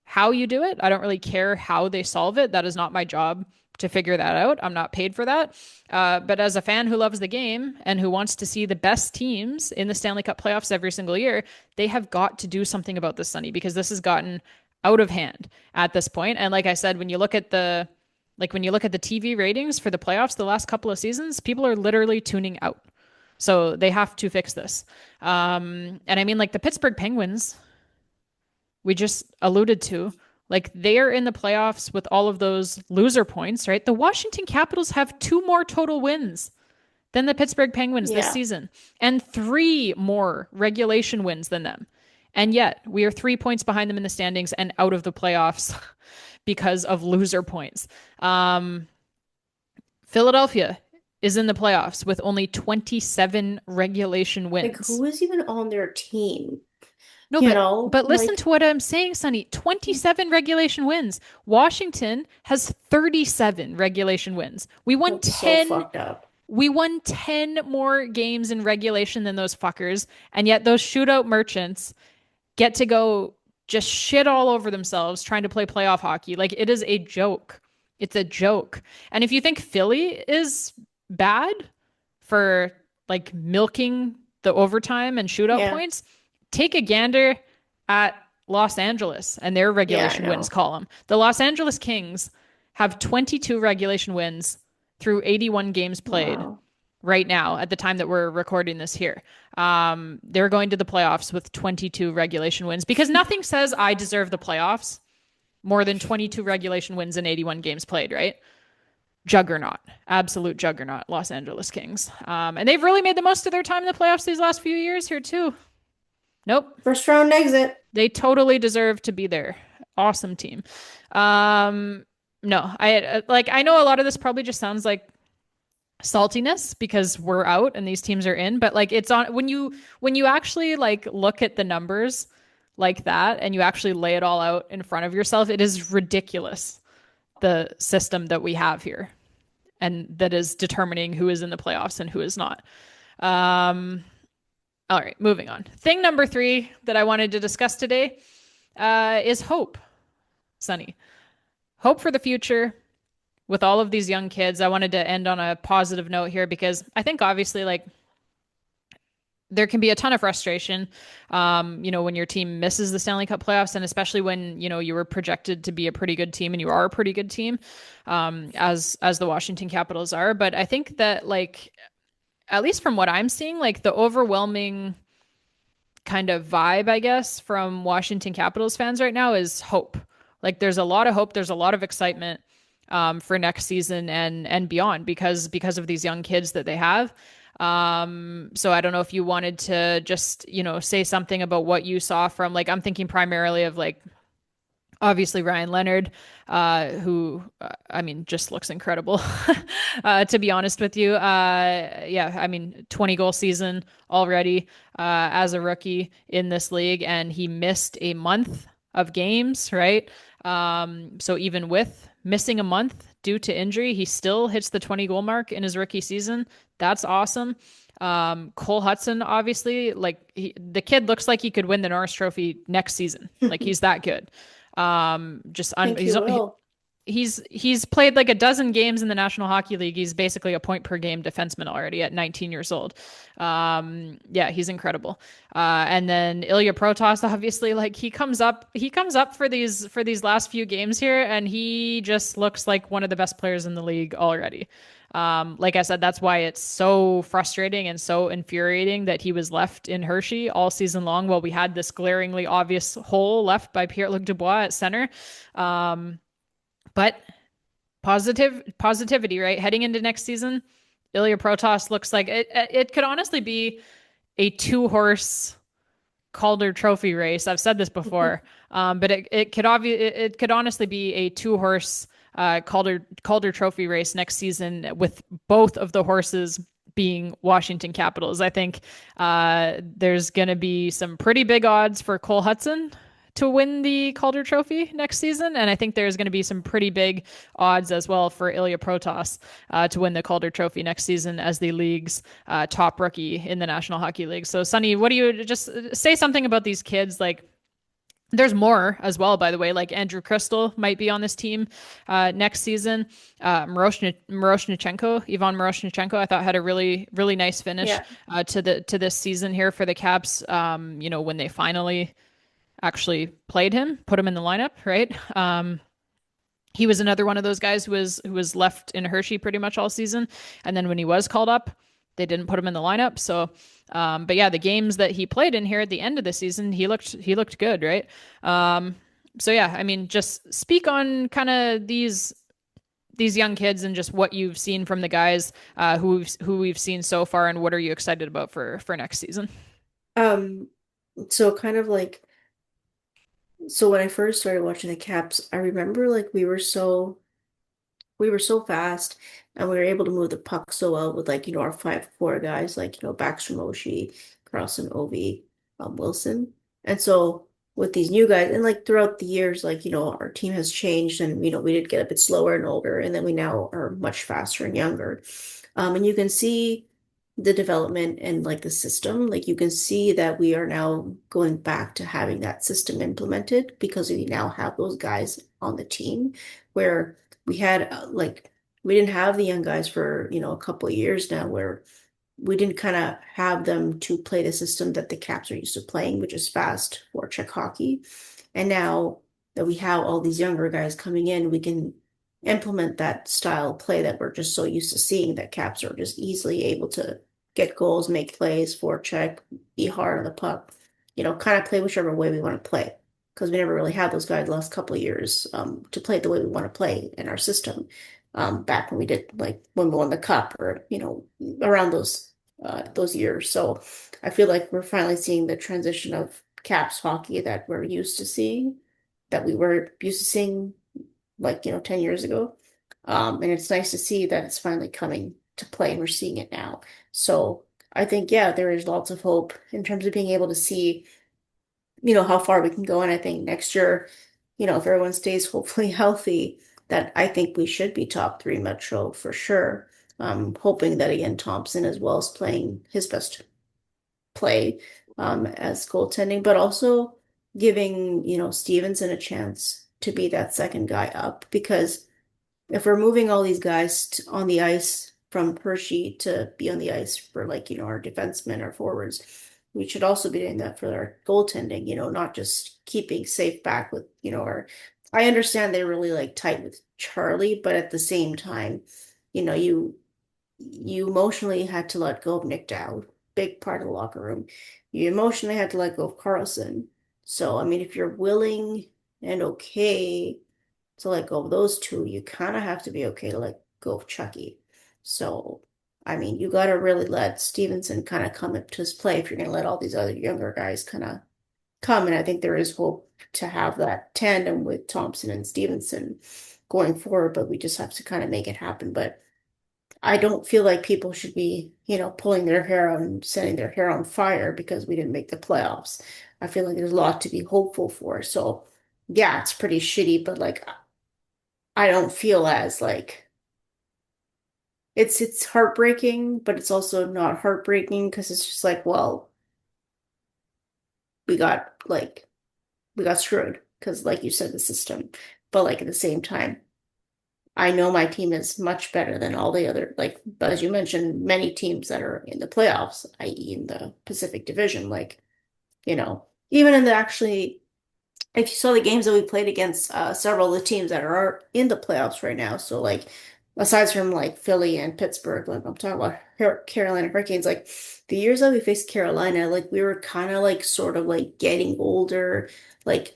[SPEAKER 1] how you do it. I don't really care how they solve it. That is not my job to figure that out. I'm not paid for that. But as a fan who loves the game and who wants to see the best teams in the Stanley Cup playoffs every single year, they have got to do something about this, Sunny, because this has gotten out of hand at this point. And like I said, when you look at the TV ratings for the playoffs the last couple of seasons, people are literally tuning out. So they have to fix this. And I mean, like, the Pittsburgh Penguins, we just alluded to, Like they are in the playoffs with all of those loser points, right? The Washington Capitals have two more total wins than the Pittsburgh Penguins this
[SPEAKER 2] Yeah.
[SPEAKER 1] season and three more regulation wins than them. And yet we are 3 points behind them in the standings and out of the playoffs because of loser points. Um, Philadelphia is in the playoffs with only 27 regulation
[SPEAKER 2] Like
[SPEAKER 1] wins.
[SPEAKER 2] who is even on their team?
[SPEAKER 1] No,
[SPEAKER 2] You
[SPEAKER 1] but
[SPEAKER 2] know,
[SPEAKER 1] but listen
[SPEAKER 2] like
[SPEAKER 1] to what I'm saying, Sonny. 27 regulation wins. Washington has 37 regulation wins.
[SPEAKER 2] that's so fucked up.
[SPEAKER 1] We won 10 more games in regulation than those fuckers, and yet those shootout merchants get to go just shit all over themselves trying to play playoff hockey. Like it is a joke. It's a joke. And if you think Philly is bad for like milking the overtime and shootout
[SPEAKER 2] Yeah.
[SPEAKER 1] points, take a gander at Los Angeles and their
[SPEAKER 2] Yeah, I
[SPEAKER 1] regulation wins
[SPEAKER 2] know.
[SPEAKER 1] column. The Los Angeles Kings have 22 regulation wins through 81 games played
[SPEAKER 2] Wow.
[SPEAKER 1] right now at the time that we're recording this here. They're going to the playoffs with 22 regulation wins because nothing says I deserve the playoffs more than 22 regulation wins in 81 games played, right? Juggernaut, absolute juggernaut, Los Angeles Kings. And they've really made the most of their time in the playoffs these last few years here, too. Nope.
[SPEAKER 2] First round exit.
[SPEAKER 1] They totally deserve to be there. Awesome team. Um, no, I know a lot of this probably just sounds like saltiness because we're out and these teams are in, but like it's on when you actually like look at the numbers like that and you actually lay it all out in front of yourself, it is ridiculous the system that we have here and that is determining who is in the playoffs and who is not. Um, all right, moving on. Thing number three that I wanted to discuss today is hope, Sunny. Hope for the future with all of these young kids. I wanted to end on a positive note here because I think obviously like there can be a ton of frustration, when your team misses the Stanley Cup playoffs, and especially when you were projected to be a pretty good team, and you are a pretty good team, as the Washington Capitals are. But I think that like at least from what I'm seeing, like the overwhelming kind of vibe, I guess, from Washington Capitals fans right now is hope. Like there's a lot of hope, there's a lot of excitement for next season and beyond because of these young kids that they have. So I don't know if you wanted to just say something about what you saw from like I'm thinking primarily of like obviously Ryan Leonard, who I mean just looks incredible. To be honest with you, yeah, I mean 20-goal season already as a rookie in this league, and he missed a month of games, right? So even with missing a month due to injury, he still hits the 20-goal mark in his rookie season. That's awesome. Cole Hudson, obviously, like the kid looks like he could win the Norris Trophy next season. Like he's that good.
[SPEAKER 2] Think you will.
[SPEAKER 1] He's played like a dozen games in the National Hockey League. He's basically a point per game defenseman already at 19 years old. Yeah, he's incredible. And then Ilya Protas, obviously, like he comes up for these last few games here, and he just looks like one of the best players in the league already. Like I said, that's why it's so frustrating and so infuriating that he was left in Hershey all season long while we had this glaringly obvious hole left by Pierre-Luc Dubois at center. But positivity, right? Heading into next season, Ilya Protas looks like it could honestly be a two-horse Calder Trophy race. I've said this before, but it could honestly be a two-horse Calder Trophy race next season with both of the horses being Washington Capitals. I think there's going to be some pretty big odds for Cole Hudson to win the Calder Trophy next season, and I think there's going to be some pretty big odds as well for Ilya Protas to win the Calder Trophy next season as the league's top rookie in the National Hockey League. So, Sonny, what do you just say something about these kids? Like, there's more as well, by the way. Like Andrew Crystal might be on this team next season. Miroshnichenko, Ivan Miroshnichenko, I thought had a really, really nice finish
[SPEAKER 2] Yeah.
[SPEAKER 1] to this season here for the Caps. When they finally actually played him, put him in the lineup, right? He was another one of those guys who was left in Hershey pretty much all season, and then when he was called up, they didn't put him in the lineup. So, but yeah, the games that he played in here at the end of the season, he looked good, right? So yeah, I mean, just speak on kind of these young kids and just what you've seen from the guys who we've seen so far, and what are you excited about for next season?
[SPEAKER 2] Um, so kind of like so when I first started watching the Caps, I remember like we were so fast and we were able to move the puck so well with like, our 5'4" guys like, Backstrom Oshie, Carlson Ovi, Wilson. And so with these new guys and like throughout the years, like, our team has changed and, we did get a bit slower and older and then we now are much faster and younger. And you can see the development and like the system. Like you can see that we are now going back to having that system implemented because we now have those guys on the team where we had like we didn't have the young guys for a couple of years now where we didn't kind of have them to play the system that the Caps are used to playing, which is fast forecheck hockey. And now that we have all these younger guys coming in, we can implement that style of play that we're just so used to seeing that Caps are just easily able to get goals, make plays, forecheck, be hard on the puck, kind of play whichever way we want to play. Because we never really had those guys the last couple of years to play the way we want to play in our system. Back when we did like when we won the cup or around those years. So I feel like we're finally seeing the transition of Caps hockey that we're used to seeing, that we were used to seeing like, 10 years ago. And it's nice to see that it's finally coming to play and we're seeing it now. So I think, yeah, there is lots of hope in terms of being able to see, how far we can go. And I think next year, if everyone stays hopefully healthy, that I think we should be top three Metro for sure. Hoping that again Thompson as well is playing his best play as goaltending, but also giving, Stevenson a chance to be that second guy up because if we're moving all these guys on the ice from Hershey to be on the ice for like, our defensemen or forwards, we should also be doing that for our goaltending, not just keeping safe back with, I understand they're really like tight with Charlie, but at the same time, you emotionally had to let go of Nick Dowd, big part of the locker room. You emotionally had to let go of Carlson. So, I mean, if you're willing and okay to let go of those two, you kind of have to be okay to let go of Chucky. So, I mean, you got to really let Stevenson kind of come up to his play if you're going to let all these other younger guys kind of come. And I think there is hope to have that tandem with Thompson and Stevenson going forward, but we just have to kind of make it happen. But I don't feel like people should be, pulling their hair out and setting their hair on fire because we didn't make the playoffs. I feel like there's a lot to be hopeful for. So, yeah, it's pretty shitty, but like I don't feel as like it's heartbreaking, but it's also not heartbreaking because it's just like, well, we got like we got screwed because like you said, the system. But like at the same time, I know my team is much better than all the other, like, but as you mentioned, many teams that are in the playoffs, i.e. in the Pacific Division, like, even in the actually, if you saw the games that we played against several of the teams that are in the playoffs right now, so like aside from like Philly and Pittsburgh, like I'm talking about Carolina Hurricanes, like the years that we faced Carolina, like we were kind of like sort of like getting older, like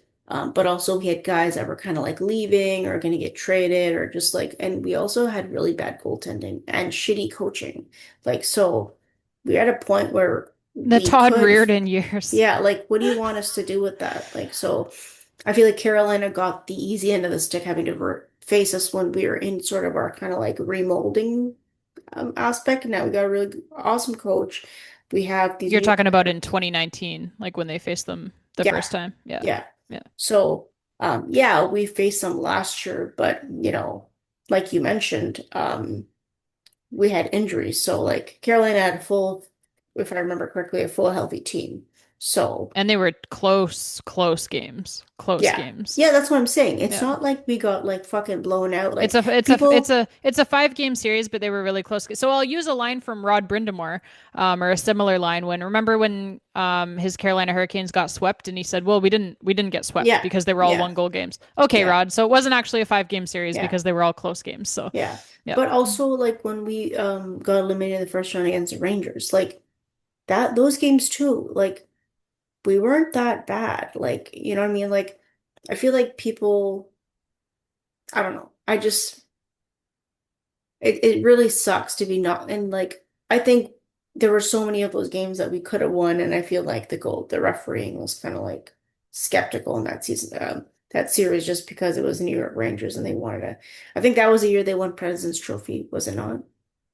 [SPEAKER 2] but also we had guys that were kind of like leaving or going to get traded or just like, and we also had really bad goaltending and shitty coaching. Like, so we're at a point where
[SPEAKER 1] The
[SPEAKER 2] we
[SPEAKER 1] Todd
[SPEAKER 2] could,
[SPEAKER 1] Reardon years.
[SPEAKER 2] yeah, like what do you want us to do with that? Like, so I feel like Carolina got the easy end of the stick having to face us when we were in sort of our kind of like remolding aspect. Now we got a really awesome coach. We have these
[SPEAKER 1] You're
[SPEAKER 2] new
[SPEAKER 1] talking about in
[SPEAKER 2] players.
[SPEAKER 1] 2019, like when they faced them the
[SPEAKER 2] Yeah,
[SPEAKER 1] first time. Yeah.
[SPEAKER 2] yeah.
[SPEAKER 1] Yeah.
[SPEAKER 2] So, yeah, we faced them last year, but like you mentioned, we had injuries. So, like Carolina had a full, if I remember correctly, a full healthy team. So,
[SPEAKER 1] And they were close games. Close
[SPEAKER 2] yeah,
[SPEAKER 1] games.
[SPEAKER 2] yeah, that's what I'm saying. It's
[SPEAKER 1] Yeah.
[SPEAKER 2] not like we got like fucking blown out.
[SPEAKER 1] It's
[SPEAKER 2] Like
[SPEAKER 1] a it's a it's
[SPEAKER 2] people,
[SPEAKER 1] a it's a 5 game series, but they were really close. So I'll use a line from Rod Brindamore, or a similar line when remember when his Carolina Hurricanes got swept and he said, "Well, we didn't get swept
[SPEAKER 2] yeah,
[SPEAKER 1] because they were all
[SPEAKER 2] yeah,
[SPEAKER 1] 1 goal games." Okay,
[SPEAKER 2] yeah,
[SPEAKER 1] Rod. So it wasn't actually a 5 game series
[SPEAKER 2] yeah.
[SPEAKER 1] because they were all close games. So
[SPEAKER 2] Yeah.
[SPEAKER 1] yeah,
[SPEAKER 2] But also like when we got eliminated in the first round against the Rangers, like that those games too, like we weren't that bad. Like, you know what I mean? Like I feel like people, I don't know. It really sucks to be not, and like, I think there were so many of those games that we could have won, and I feel like the refereeing was kind of like skeptical in that season, that series, just because it was New York Rangers and they wanted to. I think that was the year they won President's Trophy, was it not?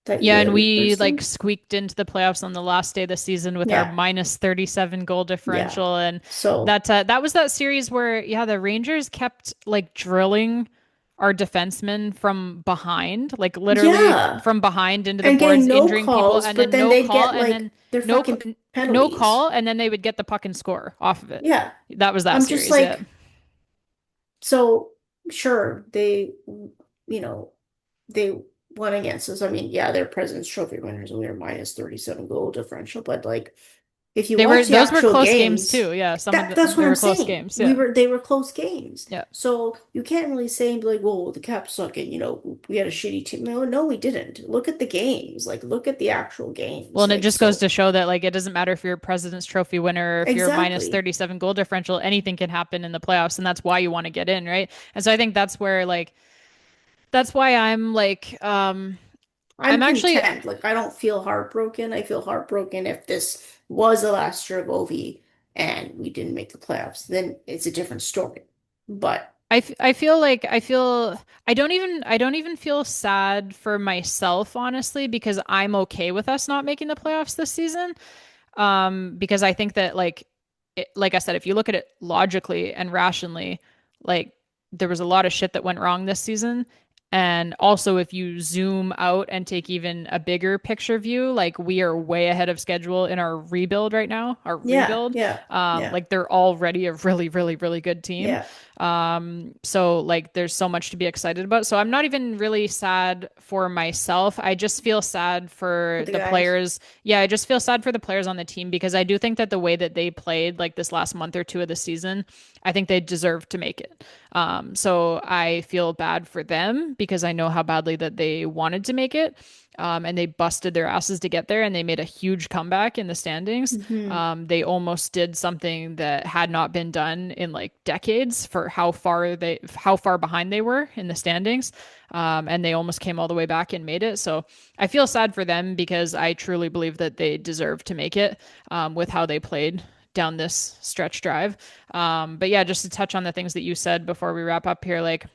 [SPEAKER 2] That
[SPEAKER 1] Yeah,
[SPEAKER 2] year
[SPEAKER 1] and
[SPEAKER 2] that we
[SPEAKER 1] we
[SPEAKER 2] faced
[SPEAKER 1] like
[SPEAKER 2] them?
[SPEAKER 1] squeaked into the playoffs on the last day of the season with our
[SPEAKER 2] Yeah,
[SPEAKER 1] minus 37 goal
[SPEAKER 2] yeah.
[SPEAKER 1] differential. And
[SPEAKER 2] So,
[SPEAKER 1] that was that series where, yeah, the Rangers kept like drilling our defensemen from behind, like literally
[SPEAKER 2] yeah.
[SPEAKER 1] from behind into the
[SPEAKER 2] And getting
[SPEAKER 1] boards,
[SPEAKER 2] no
[SPEAKER 1] injuring people,
[SPEAKER 2] calls,
[SPEAKER 1] and
[SPEAKER 2] but
[SPEAKER 1] then
[SPEAKER 2] then
[SPEAKER 1] no
[SPEAKER 2] they'd
[SPEAKER 1] call,
[SPEAKER 2] get
[SPEAKER 1] and
[SPEAKER 2] like
[SPEAKER 1] then
[SPEAKER 2] their
[SPEAKER 1] no
[SPEAKER 2] fucking
[SPEAKER 1] no
[SPEAKER 2] penalties.
[SPEAKER 1] call, and then they would get the puck and score off of it.
[SPEAKER 2] Yeah.
[SPEAKER 1] That was that
[SPEAKER 2] I'm just
[SPEAKER 1] series, yeah.
[SPEAKER 2] like, so sure, you know, they won against us. I mean, yeah, they're President's Trophy winners and we were minus 37 goal differential, but like if you
[SPEAKER 1] They were
[SPEAKER 2] watch the
[SPEAKER 1] those were
[SPEAKER 2] actual
[SPEAKER 1] close games
[SPEAKER 2] games,
[SPEAKER 1] too. Yeah, some of
[SPEAKER 2] that's what
[SPEAKER 1] they
[SPEAKER 2] I'm
[SPEAKER 1] were close
[SPEAKER 2] saying.
[SPEAKER 1] games. Yeah.
[SPEAKER 2] They were close games.
[SPEAKER 1] Yeah.
[SPEAKER 2] So you can't really say and be like, whoa, the Caps suck and we had a shitty team. No, no, we didn't. Look at the games. Like look at the actual
[SPEAKER 1] Well,
[SPEAKER 2] games.
[SPEAKER 1] and it
[SPEAKER 2] Like
[SPEAKER 1] just goes
[SPEAKER 2] so
[SPEAKER 1] to show that like it doesn't matter if you're a President's Trophy winner or if you're a minus
[SPEAKER 2] exactly.
[SPEAKER 1] 37 goal differential, anything can happen in the playoffs, and that's why you want to get in, right? And so I think that's where like that's why I'm like
[SPEAKER 2] I'm
[SPEAKER 1] I'm actually
[SPEAKER 2] content. Like I don't feel heartbroken. I feel heartbroken if this was the last year of Ovi and we didn't make the playoffs. Then it's a different story. But
[SPEAKER 1] I feel like I don't even feel sad for myself honestly because I'm okay with us not making the playoffs this season. Because I think that like I said, if you look at it logically and rationally, like there was a lot of shit that went wrong this season. And also, if you zoom out and take even a bigger picture view, like we are way ahead of schedule in our rebuild right now, our
[SPEAKER 2] yeah,
[SPEAKER 1] rebuild.
[SPEAKER 2] yeah, yeah,
[SPEAKER 1] Like they're already a really, really, really good team.
[SPEAKER 2] yeah.
[SPEAKER 1] So like there's so much to be excited about. So I'm not even really sad for myself. I just feel sad
[SPEAKER 2] For
[SPEAKER 1] for
[SPEAKER 2] the
[SPEAKER 1] the
[SPEAKER 2] guys.
[SPEAKER 1] players. Yeah, I just feel sad for the players on the team because I do think that the way that they played like this last month or two of the season, I think they deserve to make it. So I feel bad for them because I know how badly that they wanted to make it. And they busted their asses to get there and they made a huge comeback in the standings.
[SPEAKER 2] Hmm.
[SPEAKER 1] They almost did something that had not been done in like decades for how far behind they were in the standings. And they almost came all the way back and made it. So I feel sad for them because I truly believe that they deserve to make it with how they played down this stretch drive. But yeah, just to touch on the things that you said before we wrap up here, like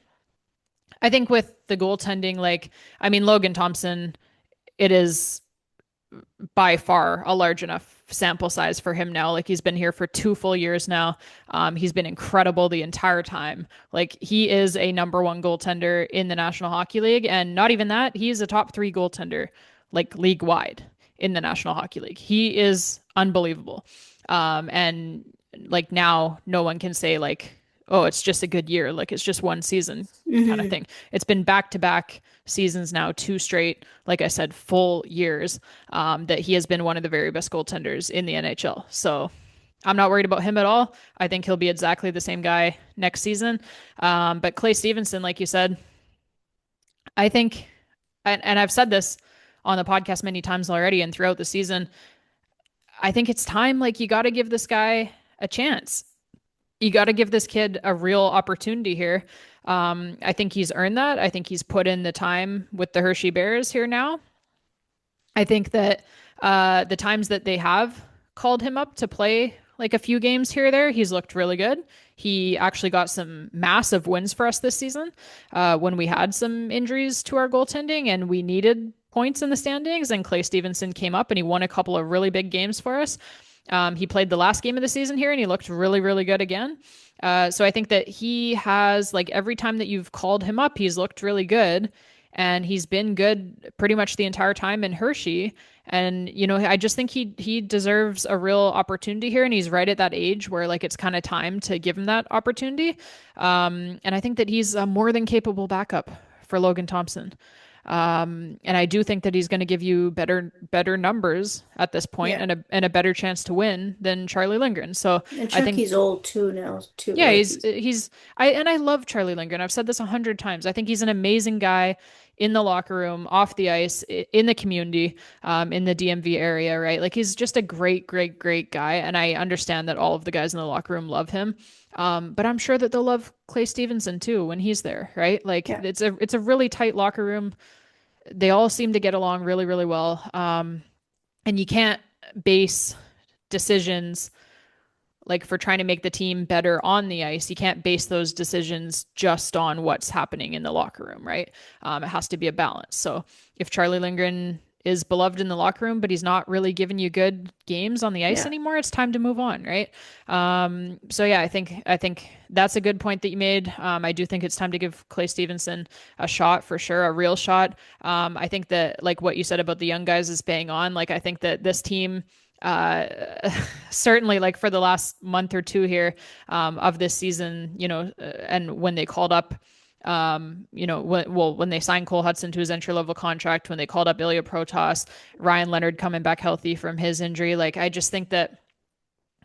[SPEAKER 1] I think with the goaltending, like I mean Logan Thompson, it is by far a large enough sample size for him now. Like he's been here for 2 full years now. He's been incredible the entire time. Like he is a number one goaltender in the National Hockey League, and not even that, he is a top three goaltender, like league wide in the National Hockey League. He is unbelievable. And like now, no one can say like, oh, it's just a good year. Like it's just one season kind of
[SPEAKER 2] Hmm.
[SPEAKER 1] thing. It's been back to back seasons now, two straight, like I said, full years that he has been one of the very best goaltenders in the NHL. So I'm not worried about him at all. I think he'll be exactly the same guy next season. But Clay Stevenson, like you said, I think, and I've said this on the podcast many times already and throughout the season, I think it's time, like, you got to give this guy a chance. You got to give this kid a real opportunity here. I think he's earned that. I think he's put in the time with the Hershey Bears here now. I think that the times that they have called him up to play like a few games here or there, he's looked really good. He actually got some massive wins for us this season when we had some injuries to our goaltending and we needed points in the standings. And Clay Stevenson came up and he won a couple of really big games for us. He played the last game of the season here and he looked really, really good again. So I think that he has, like, every time that you've called him up, he's looked really good and he's been good pretty much the entire time in Hershey. And I just think he deserves a real opportunity here, and he's right at that age where like it's kind of time to give him that opportunity. And I think that he's a more than capable backup for Logan Thompson. And I do think that he's going to give you better numbers at this point
[SPEAKER 2] Yeah.
[SPEAKER 1] and a better chance to win than Charlie Lindgren. So
[SPEAKER 2] And
[SPEAKER 1] I think
[SPEAKER 2] Chucky's old too now too.
[SPEAKER 1] yeah,
[SPEAKER 2] Like
[SPEAKER 1] he's
[SPEAKER 2] he's
[SPEAKER 1] he's I love Charlie Lindgren. I've said this 100 times. I think he's an amazing guy in the locker room, off the ice, in the community, in the DMV area, right? Like he's just a great, great, great guy, and I understand that all of the guys in the locker room love him. But I'm sure that they'll love Clay Stevenson too when he's there, right? Like
[SPEAKER 2] Yeah.
[SPEAKER 1] it's a really tight locker room. They all seem to get along really, really well. And you can't base decisions like for trying to make the team better on the ice. You can't base those decisions just on what's happening in the locker room, right? It has to be a balance. So if Charlie Lindgren is beloved in the locker room, but he's not really giving you good games on the ice
[SPEAKER 2] Yeah.
[SPEAKER 1] anymore, it's time to move on, right? So yeah, I think that's a good point that you made. I do think it's time to give Clay Stevenson a shot for sure, a real shot. I think that like what you said about the young guys is bang on. Like I think that this team uh certainly like for the last month or two here of this season, and when they called up when they signed Cole Hudson to his entry level contract, when they called up Ilya Protas, Ryan Leonard coming back healthy from his injury, like I just think that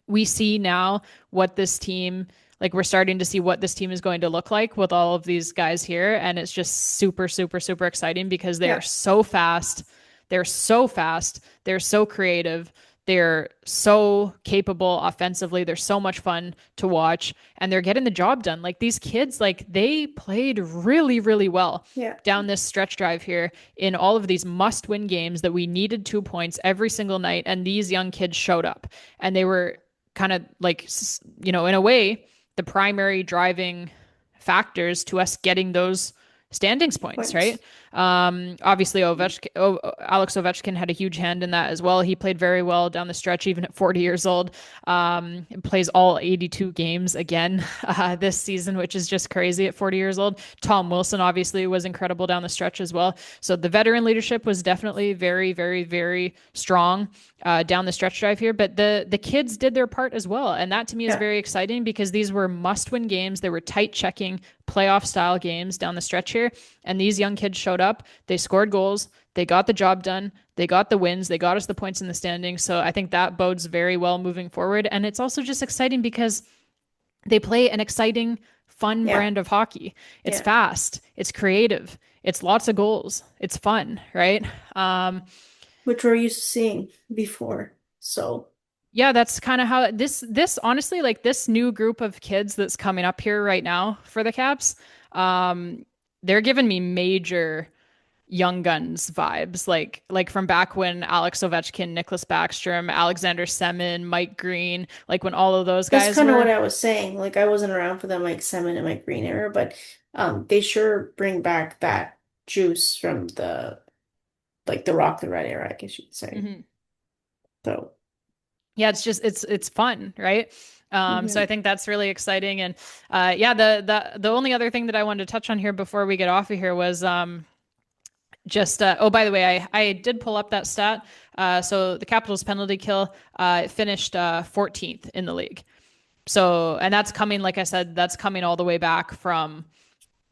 [SPEAKER 1] we see now what this team like we're starting to see what this team is going to look like with all of these guys here, and it's just super super super exciting because they are
[SPEAKER 2] Yeah.
[SPEAKER 1] so fast. They're so creative, they're so capable offensively, they're so much fun to watch, and they're getting the job done. Like these kids, like they played really really well
[SPEAKER 2] Yeah.
[SPEAKER 1] down this stretch drive here in all of these must win games that we needed 2 points every single night, and these young kids showed up, and they were kind of like, in a way, the primary driving factors to us getting those standings points, right?
[SPEAKER 2] Points.
[SPEAKER 1] Obviously, Alex Ovechkin had a huge hand in that as well. He played very well down the stretch, even at 40 years old. Plays all 82 games again this season, which is just crazy at 40 years old. Tom Wilson obviously was incredible down the stretch as well. So the veteran leadership was definitely very, very, very strong down the stretch drive here. But the kids did their part as well, and that to me is
[SPEAKER 2] Yeah.
[SPEAKER 1] very exciting because these were must-win games. They were tight checking playoff style games down the stretch here, and these young kids showed up. They scored goals. They got the job done. They got the wins. They got us the points in the standings. So I think that bodes very well moving forward. And it's also just exciting because they play an exciting, fun
[SPEAKER 2] Yeah.
[SPEAKER 1] brand of hockey. It's
[SPEAKER 2] Yeah.
[SPEAKER 1] fast. It's creative. It's lots of goals. It's fun, right?
[SPEAKER 2] Which we're used to seeing before. So,
[SPEAKER 1] Yeah, that's kind of how this honestly, like this new group of kids that's coming up here right now for the Caps, um, they're giving me major Young Guns vibes, like from back when Alex Ovechkin, Nicholas Backstrom, Alexander Semin, Mike Green, like when all of those
[SPEAKER 2] that's
[SPEAKER 1] guys
[SPEAKER 2] kind of what
[SPEAKER 1] were.
[SPEAKER 2] I was saying. Like I wasn't around for the Mike Salmon and Mike Green era, but they sure bring back that juice from the Rock the Red era, I guess you'd say.
[SPEAKER 1] Mhm.
[SPEAKER 2] So,
[SPEAKER 1] Yeah, it's fun, right? So I
[SPEAKER 2] mhm.
[SPEAKER 1] think that's really exciting, and yeah, the only other thing that I wanted to touch on here before we get off of here was just oh, by the way, I did pull up that stat. So the Capitals penalty kill finished 14th in the league. So, and that's coming, like I said, that's coming all the way back from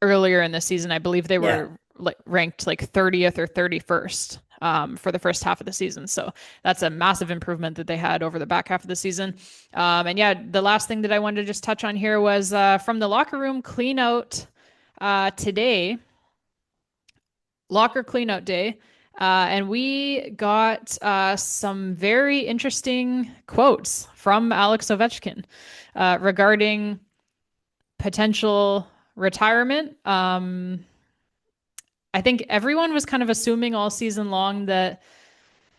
[SPEAKER 1] earlier in the season. I believe they
[SPEAKER 2] Yeah.
[SPEAKER 1] were like ranked like 30th or 31st for the first half of the season. So that's a massive improvement that they had over the back half of the season. And yeah, the last thing that I wanted to just touch on here was from the locker room clean out today, locker cleanout day. And we got some very interesting quotes from Alex Ovechkin regarding potential retirement. I think everyone was kind of assuming all season long that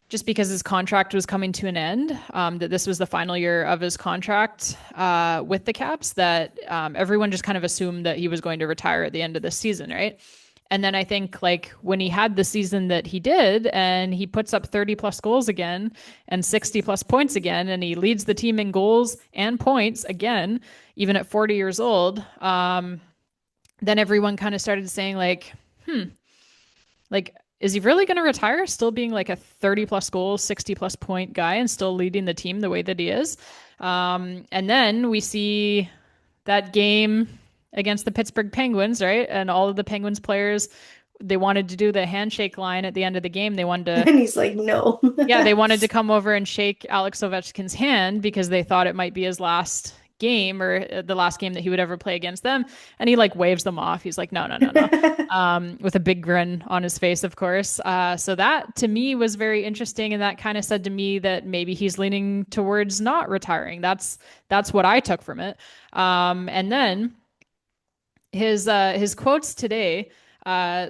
[SPEAKER 1] just because his contract was coming to an end, that this was the final year of his contract with the Caps, that everyone just kind of assumed that he was going to retire at the end of this season, right? And then I think like when he had the season that he did and he puts up 30 plus goals again and 60 plus points again, and he leads the team in goals and points again, even at 40 years old, then everyone kind of started saying like, is he really going to retire still being like a 30 plus goal, 60 plus point guy and still leading the team the way that he is? And then we see that game against the Pittsburgh Penguins, right? And all of the Penguins players, they wanted to do the handshake line at the end of the game. They wanted to,
[SPEAKER 2] And he's like, no.
[SPEAKER 1] yeah, they wanted to come over and shake Alex Ovechkin's hand because they thought it might be his last game or the last game that he would ever play against them. And he like waves them off. He's like, no, no, no, no. With a big grin on his face, of course. So that to me was very interesting. And that kind of said to me that maybe he's leaning towards not retiring. That's what I took from it. And then his quotes today.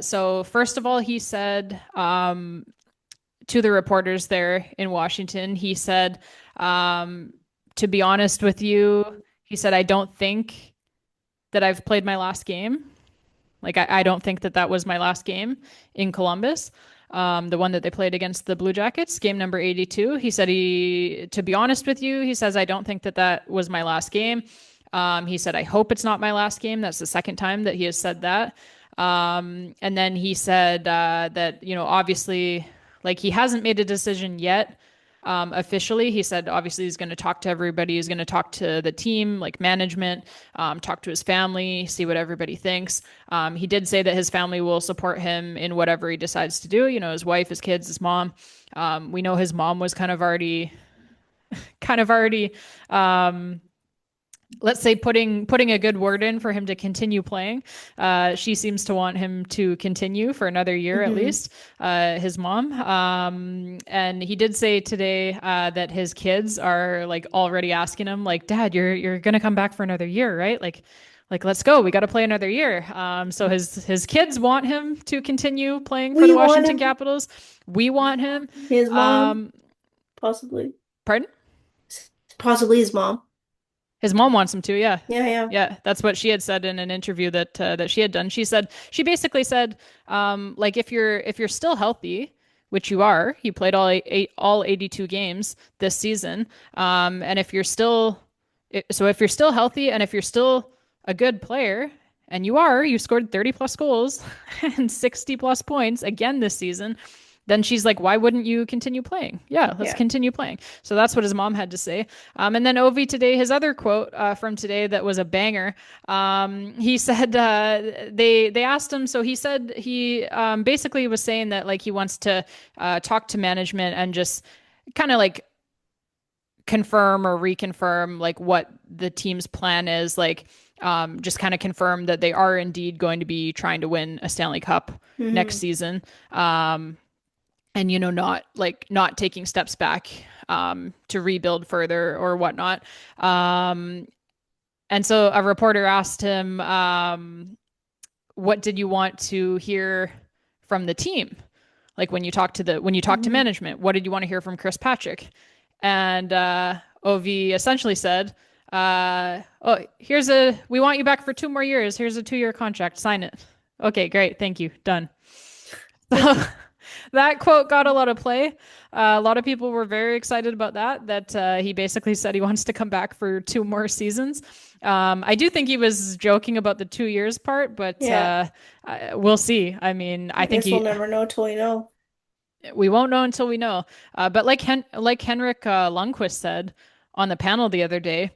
[SPEAKER 1] So first of all, he said to the reporters there in Washington, he said, "To be honest with you," he said, "I don't think that I've played my last game. Like I don't think that that was my last game in Columbus." The one that they played against the Blue Jackets, game number 82. He said, to be honest with you, he says, I don't think that that was my last game. He said, I hope it's not my last game. That's the second time that he has said that. And then he said that, obviously, like he hasn't made a decision yet officially. He said, obviously, he's going to talk to everybody. He's going to talk to the team, like management, talk to his family, see what everybody thinks. He did say that his family will support him in whatever he decides to do, his wife, his kids, his mom. We know his mom was kind of already let's say putting a good word in for him to continue playing. She seems to want him to continue for another year at
[SPEAKER 2] Hmm.
[SPEAKER 1] least. His mom, and he did say today that his kids are like already asking him, like, "Dad, you're gonna come back for another year, right? Like let's go. We got to play another year." So his kids want him to continue playing for the
[SPEAKER 2] We want
[SPEAKER 1] Washington
[SPEAKER 2] him.
[SPEAKER 1] Capitals. We want him.
[SPEAKER 2] His mom,
[SPEAKER 1] Um,
[SPEAKER 2] possibly.
[SPEAKER 1] Pardon?
[SPEAKER 2] Possibly his mom.
[SPEAKER 1] His mom wants him to, yeah.
[SPEAKER 2] Yeah, yeah.
[SPEAKER 1] Yeah, that's what she had said in an interview that she had done. She basically said, like if you're still healthy, which you are, you played all 82 games this season, and if you're still healthy and if you're still a good player, and you scored 30 plus goals and 60 plus points again this season, then she's like, why wouldn't you continue playing? Yeah, let's
[SPEAKER 2] Yeah.
[SPEAKER 1] continue playing. So that's what his mom had to say. And then Ovi today, his other quote from today that was a banger. He said they asked him. So he said he basically was saying that like he wants to talk to management and just kind of like confirm or reconfirm like what the team's plan is. Like just kind of confirm that they are indeed going to be trying to win a Stanley Cup next
[SPEAKER 2] Hmm.
[SPEAKER 1] season. And not taking steps back to rebuild further or whatnot. And so a reporter asked him, "What did you want to hear from the team? Like when you talk to
[SPEAKER 2] Hmm.
[SPEAKER 1] management, what did you want to hear from Chris Patrick?" And Ov essentially said, "Oh, we want you back for 2 more years. Here's a 2-year contract. Sign it." Okay, great, thank you, done. So that quote got a lot of play. A lot of people were very excited about that he basically said he wants to come back for 2 more seasons. I do think he was joking about the 2 years part, but
[SPEAKER 2] Yeah.
[SPEAKER 1] we'll see. I mean, I
[SPEAKER 2] I
[SPEAKER 1] think
[SPEAKER 2] guess we'll never know till we know.
[SPEAKER 1] we won't know until we know. But like Henrik Lundqvist said on the panel the other day,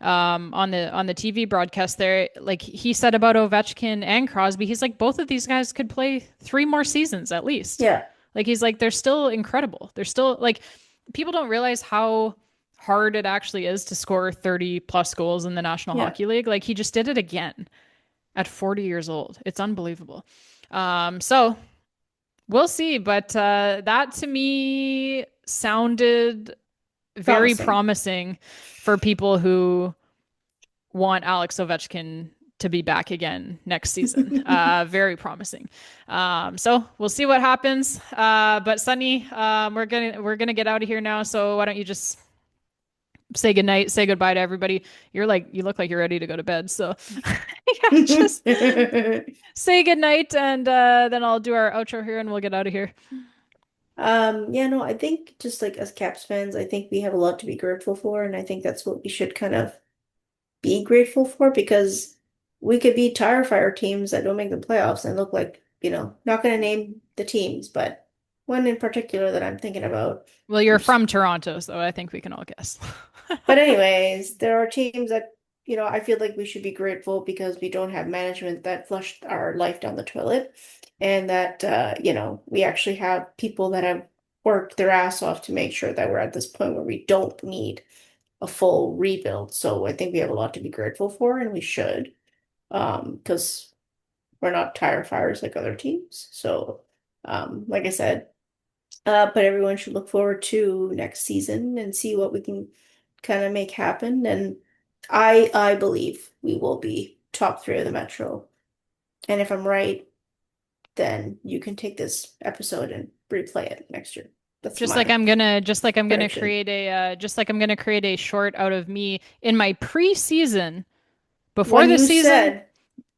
[SPEAKER 1] on the TV broadcast there, like he said about Ovechkin and Crosby, he's like both of these guys could play 3 more seasons at least.
[SPEAKER 2] Yeah.
[SPEAKER 1] Like he's like they're still incredible. They're still like people don't realize how hard it actually is to score 30 plus goals in the National
[SPEAKER 2] Yeah.
[SPEAKER 1] Hockey League. Like he just did it again at 40 years old. It's unbelievable. So we'll see, but that to me sounded very
[SPEAKER 2] Promising.
[SPEAKER 1] promising for people who want Alex Ovechkin to be back again next season. Very promising. So we'll see what happens. But Sunny, we're gonna get out of here now. So why don't you just say goodnight, say goodbye to everybody. You look like you're ready to go to bed. So yeah, just say goodnight, and then I'll do our outro here, and we'll get out of here.
[SPEAKER 2] Yeah, no, I think just like as Caps fans, I think we have a lot to be grateful for, and I think that's what we should kind of be grateful for because we could be tire fire teams that don't make the playoffs and look like, not going to name the teams, but one in particular that I'm thinking about.
[SPEAKER 1] Well, you're from Toronto, so I think we can all guess.
[SPEAKER 2] But anyways, there are teams that, I feel like we should be grateful because we don't have management that flushed our life down the toilet and that, we actually have people that have worked their ass off to make sure that we're at this point where we don't need a full rebuild. So I think we have a lot to be grateful for, and we should, because we're not tire fires like other teams. So, like I said, but everyone should look forward to next season and see what we can kind of make happen. And I believe we will be top three of the Metro. And if I'm right, then you can take this episode and replay it next year. That's my prediction.
[SPEAKER 1] Just like I'm gonna create a short out of me in my preseason before
[SPEAKER 2] When
[SPEAKER 1] the
[SPEAKER 2] you
[SPEAKER 1] season
[SPEAKER 2] said,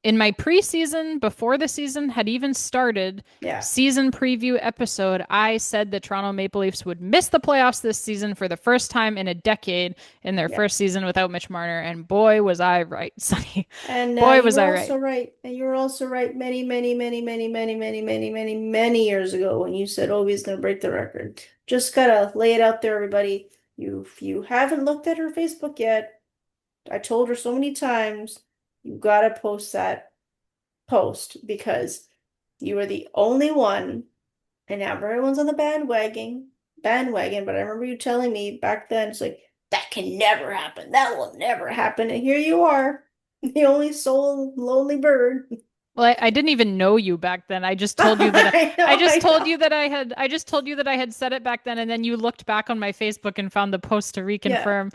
[SPEAKER 1] in my preseason, before the season had even started,
[SPEAKER 2] yeah,
[SPEAKER 1] season preview episode, I said the Toronto Maple Leafs would miss the playoffs this season for the first time in a decade in their
[SPEAKER 2] yeah.
[SPEAKER 1] first season without Mitch Marner. And boy, was I right, Sonny.
[SPEAKER 2] And
[SPEAKER 1] Boy,
[SPEAKER 2] you
[SPEAKER 1] was
[SPEAKER 2] were
[SPEAKER 1] I
[SPEAKER 2] also
[SPEAKER 1] right.
[SPEAKER 2] right. And you were also right many, many, many, many, many, many, many, many, many years ago when you said Ovi's going to break the record. Just gotta lay it out there, everybody. If you haven't looked at her Facebook yet, I told her so many times, you gotta post that post because you were the only one, and now everyone's on the bandwagon. But I remember you telling me back then, it's like, that can never happen. That will never happen. And here you are, the only sole lonely bird.
[SPEAKER 1] Well, I didn't even know you back then. I just told you that
[SPEAKER 2] I
[SPEAKER 1] I
[SPEAKER 2] know,
[SPEAKER 1] just
[SPEAKER 2] I
[SPEAKER 1] told
[SPEAKER 2] know.
[SPEAKER 1] you that I just told you that I had said it back then, and then you looked back on my Facebook and found the post to
[SPEAKER 2] Yeah,
[SPEAKER 1] reconfirm.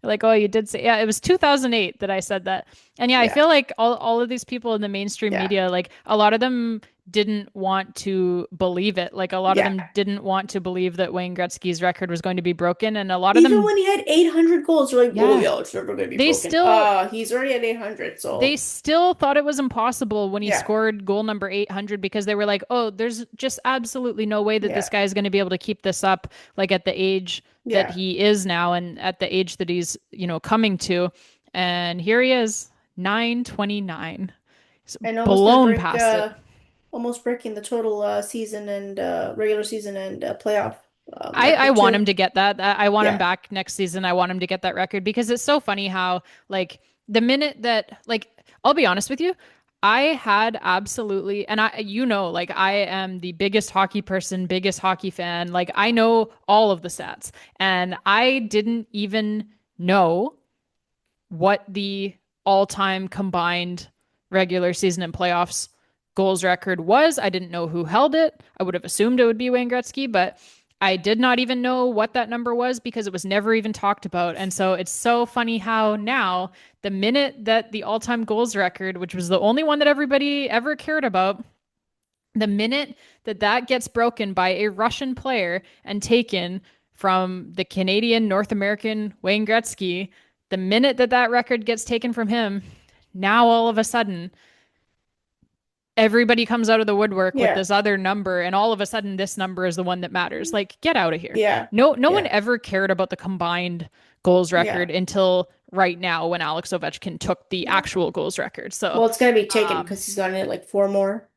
[SPEAKER 1] Like, oh, you did say, yeah, it was 2008 that I said that. And yeah, I
[SPEAKER 2] yeah,
[SPEAKER 1] feel like all of these people in the mainstream
[SPEAKER 2] yeah,
[SPEAKER 1] media, like a lot of them didn't want to believe it. Like a lot of
[SPEAKER 2] yeah.
[SPEAKER 1] them didn't want to believe that Wayne Gretzky's record was going to be broken, and a lot of
[SPEAKER 2] Even
[SPEAKER 1] them,
[SPEAKER 2] when he had 800 goals, you're like, oh
[SPEAKER 1] yeah,
[SPEAKER 2] yeah, it's never gonna be
[SPEAKER 1] they
[SPEAKER 2] broken.
[SPEAKER 1] still
[SPEAKER 2] He's already at 800,
[SPEAKER 1] they
[SPEAKER 2] so
[SPEAKER 1] still thought it was impossible when he
[SPEAKER 2] yeah,
[SPEAKER 1] scored goal number 800 because they were like, "Oh, there's just absolutely no way that this
[SPEAKER 2] yeah,
[SPEAKER 1] guy is going to be able to keep this up like at the age that
[SPEAKER 2] yeah.
[SPEAKER 1] he is now and at the age that he's, coming to." And here he is, 929. He's
[SPEAKER 2] And almost gonna
[SPEAKER 1] blown
[SPEAKER 2] break
[SPEAKER 1] past it.
[SPEAKER 2] almost breaking the total season and regular season and playoff
[SPEAKER 1] I
[SPEAKER 2] record
[SPEAKER 1] want him
[SPEAKER 2] too.
[SPEAKER 1] to get that. I want him
[SPEAKER 2] Yeah,
[SPEAKER 1] back next season. I want him to get that record because it's so funny how like the minute that like I'll be honest with you, I had absolutely and like I am the biggest hockey person, biggest hockey fan. Like I know all of the stats and I didn't even know what the all-time combined regular season and playoffs goals record was. I didn't know who held it. I would have assumed it would be Wayne Gretzky, but I did not even know what that number was because it was never even talked about. And so it's so funny how now, the minute that the all-time goals record, which was the only one that everybody ever cared about, the minute that that gets broken by a Russian player and taken from the Canadian North American Wayne Gretzky, the minute that that record gets taken from him, now all of a sudden everybody comes out of the woodwork with
[SPEAKER 2] yeah,
[SPEAKER 1] this other number and all of a sudden this number is the one that matters. Like get out of here.
[SPEAKER 2] yeah,
[SPEAKER 1] No one
[SPEAKER 2] yeah,
[SPEAKER 1] ever cared about the combined goals
[SPEAKER 2] yeah,
[SPEAKER 1] record until right now when Alex Ovechkin took the
[SPEAKER 2] yeah.
[SPEAKER 1] actual goals record. So,
[SPEAKER 2] Well, it's gonna be taken
[SPEAKER 1] um
[SPEAKER 2] because he's gonna need like four more,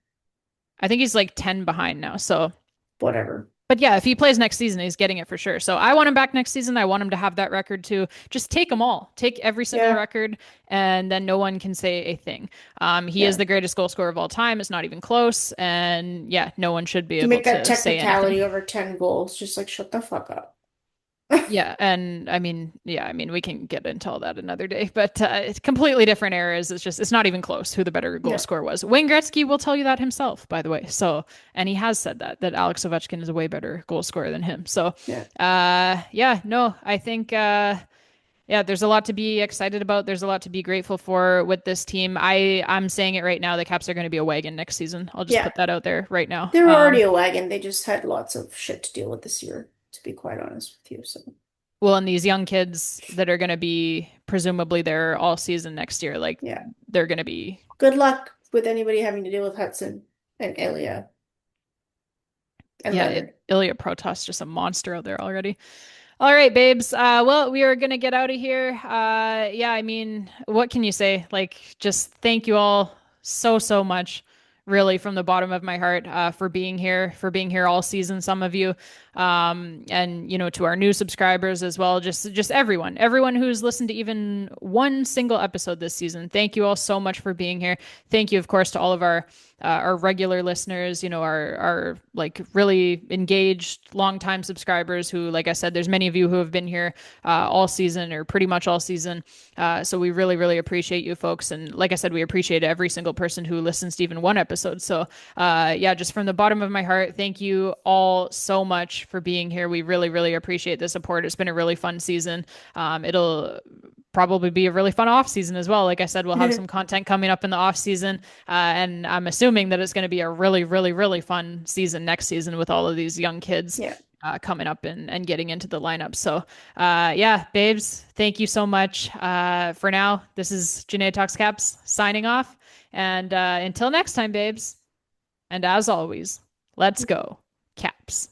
[SPEAKER 1] I think he's like 10 behind now. So,
[SPEAKER 2] whatever.
[SPEAKER 1] but yeah, if he plays next season, he's getting it for sure. So I want him back next season. I want him to have that record too. Just take them all. Take every single
[SPEAKER 2] Yeah,
[SPEAKER 1] record, and then no one can say a thing. He is
[SPEAKER 2] yeah.
[SPEAKER 1] the greatest goal scorer of all time. It's not even close. And yeah, no one should be
[SPEAKER 2] To
[SPEAKER 1] able
[SPEAKER 2] make that
[SPEAKER 1] to say anything.
[SPEAKER 2] technicality over 10 goals, just like shut the fuck up.
[SPEAKER 1] Yeah, and I mean, we can get into all that another day, but it's completely different eras. It's not even close who the better goal
[SPEAKER 2] Yeah,
[SPEAKER 1] scorer was. Wayne Gretzky will tell you that himself, by the way. So, and he has said that Alex Ovechkin is a way better goal scorer than him. So,
[SPEAKER 2] yeah,
[SPEAKER 1] yeah, no, I think yeah, there's a lot to be excited about. There's a lot to be grateful for with this team. I'm saying it right now. The Caps are going to be a wagon next season. I'll just
[SPEAKER 2] yeah.
[SPEAKER 1] put that out there right now.
[SPEAKER 2] They were already a wagon. They just had lots of shit to deal with this year, to be quite honest with you. So,
[SPEAKER 1] Well, and these young kids that are going to be presumably there all season next year, like
[SPEAKER 2] yeah.
[SPEAKER 1] they're going to be,
[SPEAKER 2] Good luck with anybody having to deal with Hudson and Ilya and
[SPEAKER 1] yeah,
[SPEAKER 2] Leonard.
[SPEAKER 1] Ilya Protas just a monster out there already. All right, babes. Well, we are gonna get out of here. Yeah, I mean, what can you say? Like, just thank you all so much, really, from the bottom of my heart, for being here all season. Some of you, and to our new subscribers as well. Just everyone who's listened to even one single episode this season. Thank you all so much for being here. Thank you, of course, to all of our our regular listeners, our like really engaged longtime subscribers who, like I said, there's many of you who have been here all season or pretty much all season. So we really, really appreciate you folks. And like I said, we appreciate every single person who listens to even one episode. So yeah, just from the bottom of my heart, thank you all so much for being here. We really, really appreciate the support. It's been a really fun season. It'll probably be a really fun off season as well. Like I said, we'll have some content coming up in the off season, and I'm assuming that it's going to be a really, really, really fun season next season with all of these young kids
[SPEAKER 2] Yeah.
[SPEAKER 1] coming up and getting into the lineup. So, yeah, babes, thank you so much. For now, this is Jenaya Talks Caps signing off, and until next time, babes. And as always, let's go, Caps.